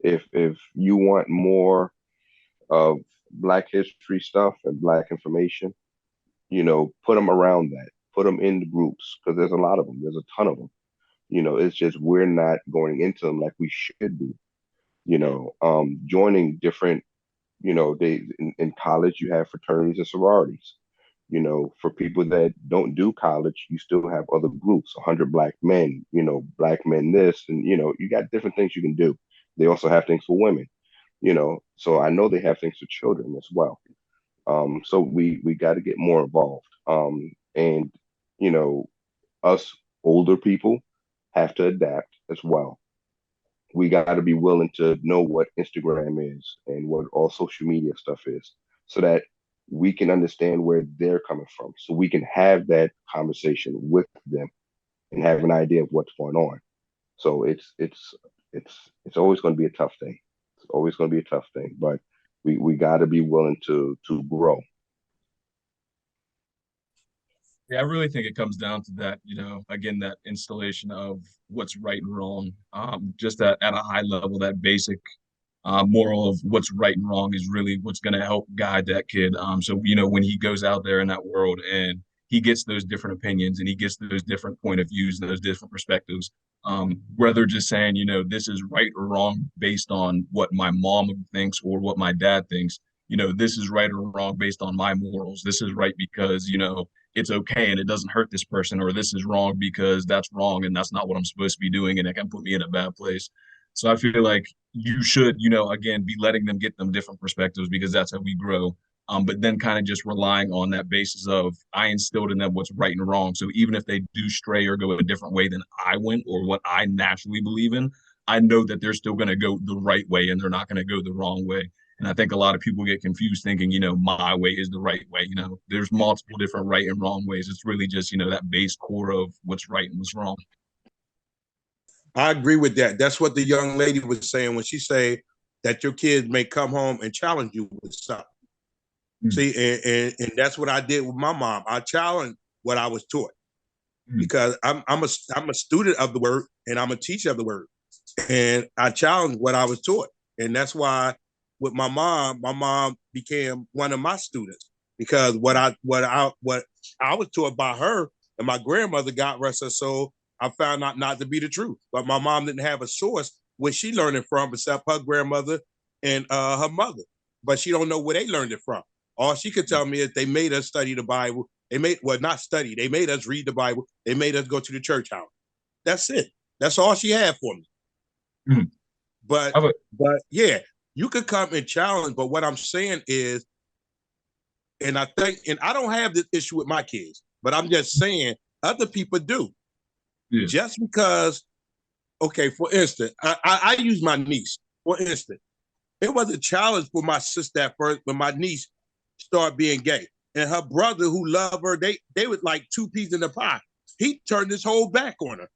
if you want more of Black history stuff and Black information, put them around that. Put them in the groups, because there's a lot of them. There's a ton of them. It's just we're not going into them like we should be. Joining different, they in college you have fraternities and sororities. For people that don't do college, you still have other groups, 100 Black men, Black men this, and you got different things you can do. They also have things for women, so I know they have things for children as well. So we got to get more involved. And us older people have to adapt as well. We got to be willing to know what Instagram is and what all social media stuff is, so that we can understand where they're coming from, so we can have that conversation with them and have an idea of what's going on. So it's always going to be a tough thing. It's always going to be a tough thing, but we got to be willing to grow. Yeah, I really think it comes down to that, again, that installation of what's right and wrong, just at a high level, that basic moral of what's right and wrong is really what's going to help guide that kid. So, when he goes out there in that world and he gets those different opinions and he gets those different point of views and those different perspectives, whether just saying, this is right or wrong based on what my mom thinks or what my dad thinks, this is right or wrong based on my morals. This is right because, it's okay and it doesn't hurt this person, or this is wrong because that's wrong and that's not what I'm supposed to be doing and it can put me in a bad place. So I feel like you should, again, be letting them get them different perspectives, because that's how we grow. But then kind of just relying on that basis of I instilled in them what's right and wrong. So even if they do stray or go a different way than I went or what I naturally believe in, I know that they're still going to go the right way and they're not going to go the wrong way. And I think a lot of people get confused thinking, my way is the right way. There's multiple different right and wrong ways. It's really just, that base core of what's right and what's wrong. I agree with that. That's what the young lady was saying when she said that your kids may come home and challenge you with something. Mm-hmm. See, and that's what I did with my mom. I challenged what I was taught, because I'm a student of the word and I'm a teacher of the word, and I challenged what I was taught, and that's why with my mom became one of my students, because what I was taught by her and my grandmother, God rest her soul, I found out not to be the truth. But my mom didn't have a source where she learned it from except her grandmother and her mother. But she don't know where they learned it from. All she could tell me is they made us study the Bible. They made us read the Bible. They made us go to the church house. That's it. That's all she had for me. Mm-hmm. But yeah, you could come and challenge. But what I'm saying is, and I don't have this issue with my kids, but I'm just saying other people do. Yeah. Just because, okay, for instance, I use my niece. For instance, it was a challenge for my sister at first when my niece started being gay. And her brother, who loved her, they were like two peas in the pie. He turned his whole back on her.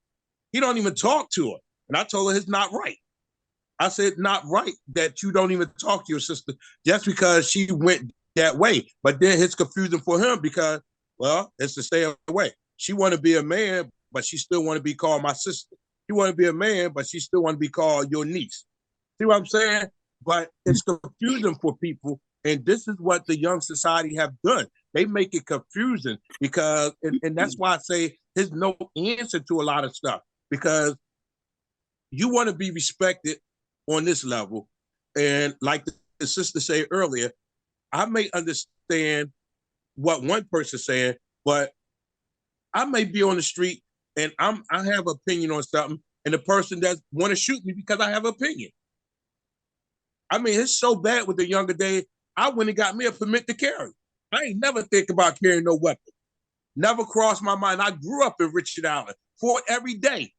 He don't even talk to her. And I told her it's not right. I said, not right that you don't even talk to your sister just because she went that way. But then it's confusing for him because, well, it's to stay away. She want to be a man, but she still want to be called my sister. She want to be a man, but she still want to be called your niece. See what I'm saying? But it's confusing for people. And this is what the young society have done. They make it confusing because, and that's why I say there's no answer to a lot of stuff, because you want to be respected on this level. And like the sister said earlier, I may understand what one person saying, but I may be on the street and I have an opinion on something, and the person that want to shoot me because I have an opinion. I mean, it's so bad with the younger day. I went and got me a permit to carry. I ain't never think about carrying no weapon. Never crossed my mind. I grew up in Richard Allen, fought every day.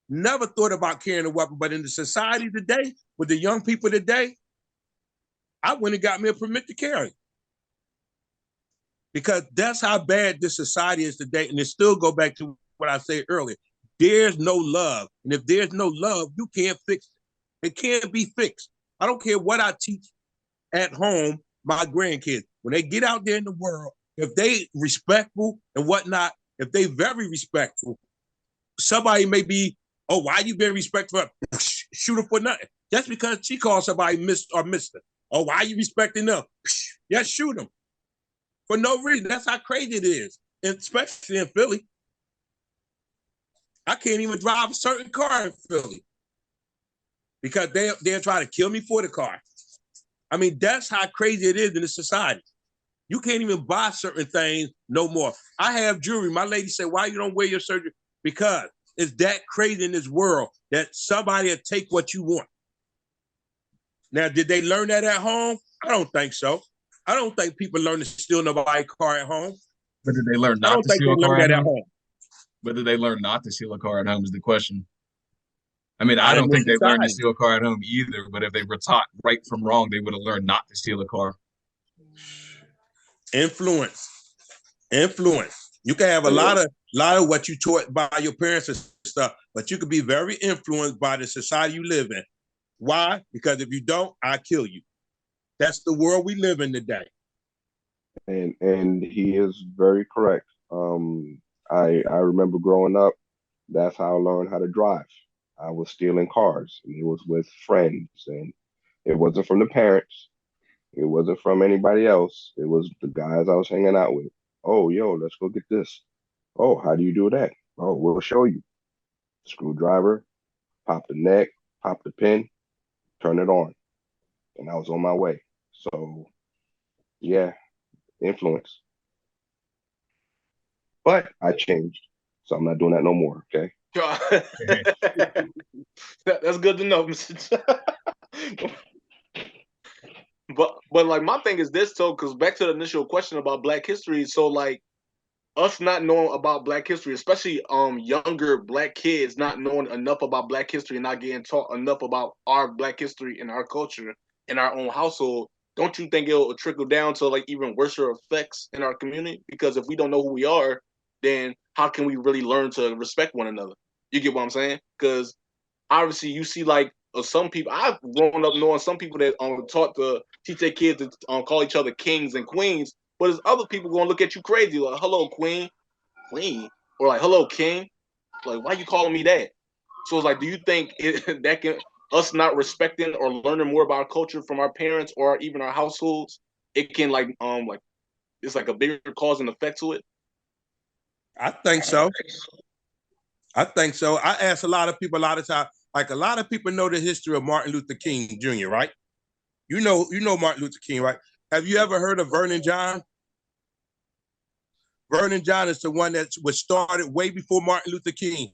Never thought about carrying a weapon. But in the society today, with the young people today, I went and got me a permit to carry. Because that's how bad this society is today. And it still go back to what I said earlier. There's no love. And if there's no love, you can't fix it. It can't be fixed. I don't care what I teach at home, my grandkids. When they get out there in the world, if they respectful and whatnot, if they very respectful, somebody may be, oh, why you being respectful? Shoot her for nothing. Just because she calls somebody Mr. or Mister. Oh, why you respecting them? Yeah, shoot them. For no reason. That's how crazy it is, and especially in Philly. I can't even drive a certain car in Philly because they'll try to kill me for the car. I mean, that's how crazy it is in this society. You can't even buy certain things no more. I have jewelry. My lady said, why you don't wear your surgery? Because it's that crazy in this world that somebody will take what you want. Now, did they learn that at home? I don't think so. I don't think people learn to steal nobody's car at home. But did they learn I not don't to think steal they a car learned that at at home? home. But did they learn not to steal a car at home is the question. I mean, I Not in don't this think they learned to society. steal a car at home either, but if they were taught right from wrong, they would have learned not to steal a car. Influence. You can have a lot of what you taught by your parents and stuff, but you could be very influenced by the society you live in. Why? Because if you don't, I kill you. That's the world we live in today. And he is very correct. I remember growing up, that's how I learned how to drive. I was stealing cars, and it was with friends, and it wasn't from the parents. It wasn't from anybody else. It was the guys I was hanging out with. Oh, yo, let's go get this. Oh, how do you do that? Oh, we'll show you. Screwdriver, pop the neck, pop the pin, turn it on. And I was on my way. So, yeah, influence. But I changed. So I'm not doing that no more, okay? That's good to know, Mr. But like my thing is this too, because back to the initial question about Black history. So like us not knowing about Black history, especially younger Black kids not knowing enough about Black history and not getting taught enough about our Black history and our culture in our own household, don't you think it'll trickle down to like even worse effects in our community? Because if we don't know who we are, then how can we really learn to respect one another? You get what I'm saying? Because obviously you see like some people, I've grown up knowing some people that taught to teach their kids to call each other kings and queens, but there's other people gonna look at you crazy like, hello queen, or like, hello king, like, why you calling me that? So it's like, do you think that can, us not respecting or learning more about our culture from our parents or even our households, it can like it's like a bigger cause and effect to it? I think so. I ask a lot of people a lot of time. Like a lot of people know the history of Martin Luther King Jr., right? You know Martin Luther King, right? Have you ever heard of Vernon John? Vernon John is the one that was started way before Martin Luther King.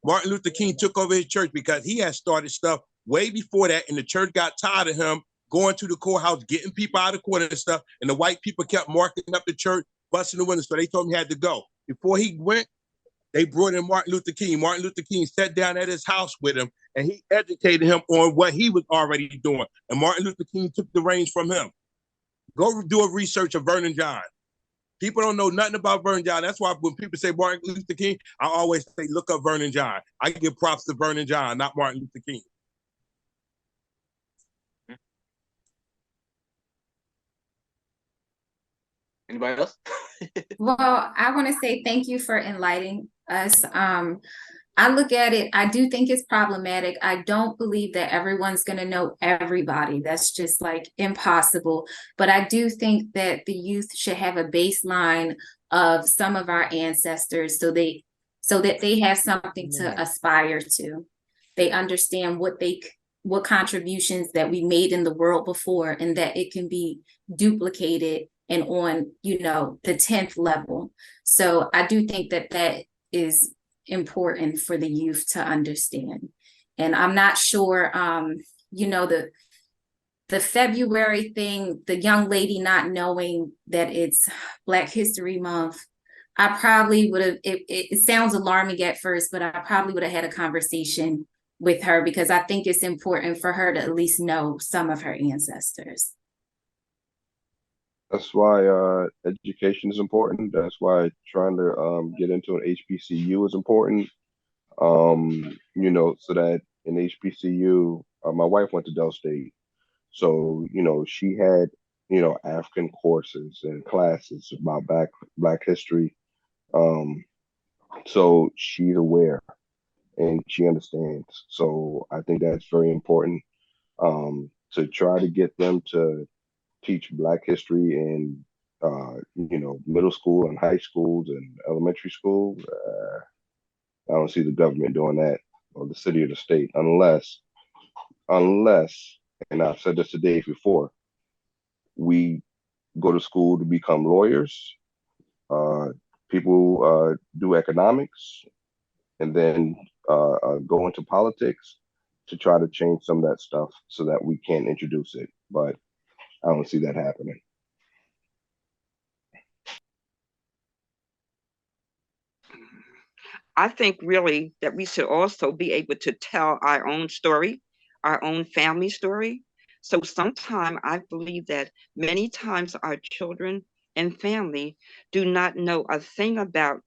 Martin Luther King took over his church because he had started stuff way before that, and the church got tired of him going to the courthouse, getting people out of court and stuff, and the white people kept marking up the church, busting the windows, so they told him he had to go. Before he went, they brought in Martin Luther King. Martin Luther King sat down at his house with him, and he educated him on what he was already doing. And Martin Luther King took the reins from him. Go do a research of Vernon John. People don't know nothing about Vernon John. That's why when people say Martin Luther King, I always say, look up Vernon John. I give props to Vernon John, not Martin Luther King. Anybody else? Well, I want to say thank you for enlightening us. I look at it, I do think it's problematic. I don't believe that everyone's going to know everybody. That's just like impossible. But I do think that the youth should have a baseline of some of our ancestors so that they have something to aspire to. They understand what contributions that we made in the world before, and that it can be duplicated and on, the 10th level. So I do think that that is important for the youth to understand. And I'm not sure, the February thing, the young lady not knowing that it's Black History Month, I probably would have, it sounds alarming at first, but I probably would have had a conversation with her, because I think it's important for her to at least know some of her ancestors. That's why education is important. That's why trying to get into an HBCU is important. So that in HBCU, my wife went to Del State. So, she had, African courses and classes about Black history. So she's aware and she understands. So I think that's very important, to try to get them to teach Black history in, middle school and high schools and elementary schools. I don't see the government doing that, or the city or the state, unless, and I've said this today before, we go to school to become lawyers, people do economics, and then go into politics to try to change some of that stuff so that we can introduce it. But I don't see that happening. I think really that we should also be able to tell our own story, our own family story. So sometimes I believe that many times our children and family do not know a thing about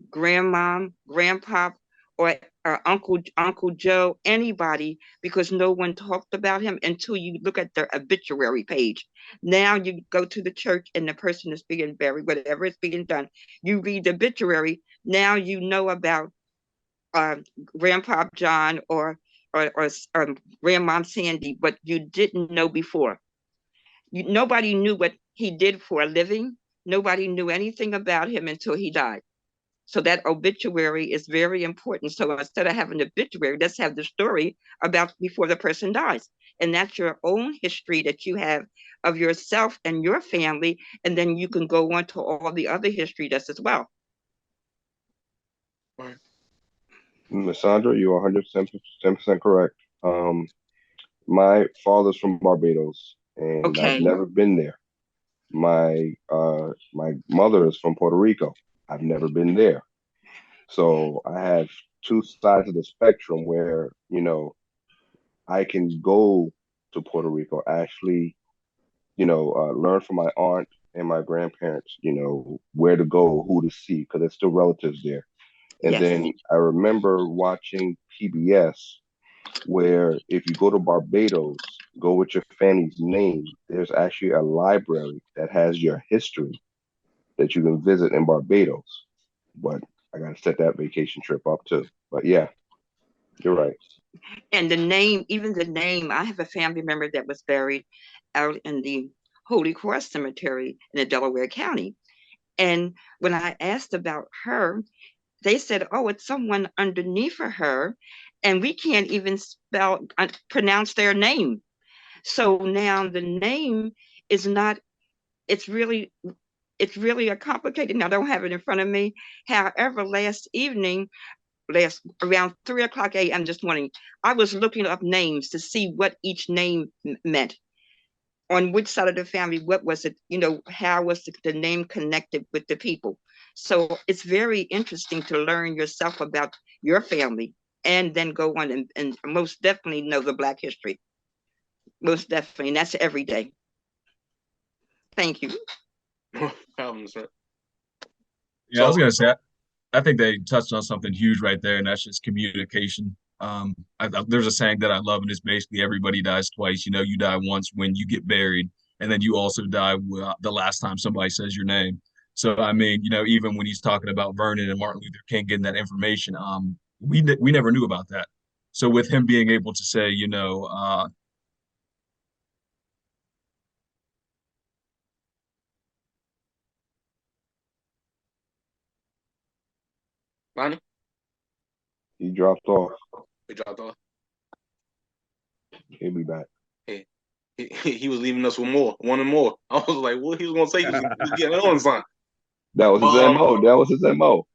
grandmom, grandpop, or Uncle Joe, anybody, because no one talked about him until you look at their obituary page. Now you go to the church and the person is being buried, whatever is being done. You read the obituary. Now you know about Grandpa John or Grandmom Sandy, but you didn't know before. Nobody knew what he did for a living. Nobody knew anything about him until he died. So that obituary is very important. So instead of having an obituary, let's have the story about before the person dies. And that's your own history that you have of yourself and your family. And then you can go on to all the other history that's as well. Right. Ms. Sandra, you are 110% correct. My father's from Barbados, and Okay. I've never been there. My mother is from Puerto Rico. I've never been there. So I have two sides of the spectrum where, I can go to Puerto Rico, actually, learn from my aunt and my grandparents, where to go, who to see, because there's still relatives there. And Yes. then I remember watching PBS, where if you go to Barbados, go with your family's name, there's actually a library that has your history that you can visit in Barbados. But I got to set that vacation trip up too. But yeah, you're right. And the name, even the name, I have a family member that was buried out in the Holy Cross Cemetery in the Delaware County. And when I asked about her, they said, oh, it's someone underneath of her, and we can't even pronounce their name. So now the name is not, it's really a complicated. Now I don't have it in front of me. However, last evening, around 3:00 a.m. this morning, I was looking up names to see what each name meant. On which side of the family, what was it, how was the name connected with the people? So it's very interesting to learn yourself about your family and then go on and most definitely know the Black history. Most definitely, and that's every day. Thank you. Problems, right? Yeah, I was gonna say, I think they touched on something huge right there, and that's just communication. There's a saying that I love, and it's basically everybody dies twice. You die once when you get buried, and then you also die the last time somebody says your name. So I mean, even when he's talking about Vernon and Martin Luther King getting that information, we never knew about that. So with him being able to say, Lonnie? He dropped off. He dropped off. He'll be back. Hey, he was leaving us with more, wanting more. I was like, what he was gonna say? He was getting on something. That was his MO. That was his MO.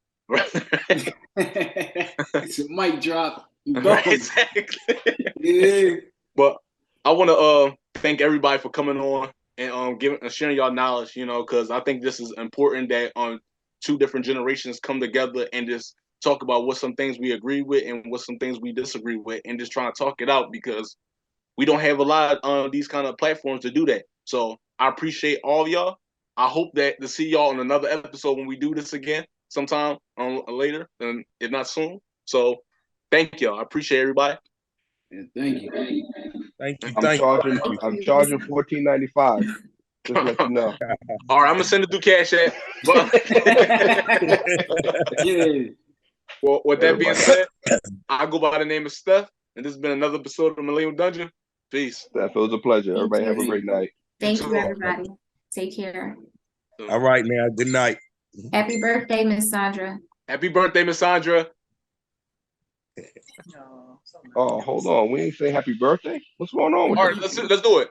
It's a mic drop. Right, exactly. Yeah. But I want to thank everybody for coming on and sharing y'all knowledge. Because I think this is important that two different generations come together and just talk about what some things we agree with and what some things we disagree with, and just try to talk it out, because we don't have a lot of these kind of platforms to do that. So I appreciate all of y'all. I hope to see y'all on another episode when we do this again sometime later, and if not soon. So thank y'all. I appreciate everybody. Yeah, thank you. Thank you. I'm charging $14.95. Just let you know. All right, I'm gonna send it through Cash App. Yeah. Well, with that being said, I go by the name of Steph, and this has been another episode of Millennial Dungeon. Peace. Steph, it was a pleasure. Everybody have a great night. Thank you, everybody. Take care. All right, now. Good night. Happy birthday, Miss Sandra. Happy birthday, Miss Sandra. Oh, hold on. We ain't say happy birthday. What's going on with All right, let's do it.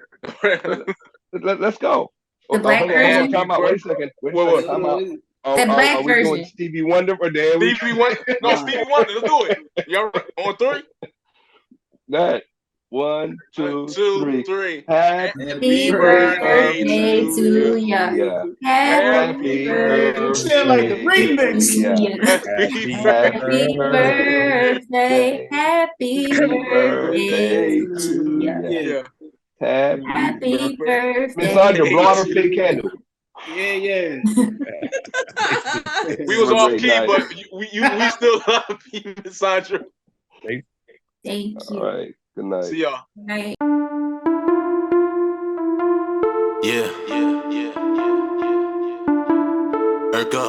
Let's go. The black version. Time out. Wait a second. Time out. The black are we version. doing Stevie Wonder or Dan? Stevie Wonder. No, Stevie Wonder. Let's do it. Y'all right? On three? That. 1, 2, 3. Happy birthday to ya. Happy birthday. Like the remix. Happy birthday. Happy birthday to ya. Happy birthday. Miss Sandra, blow out a fake candle. Yeah. We was off key, but we still love you, Miss Sandra. Thank you. All right. Good night. See y'all. Good night. Yeah. Ergo.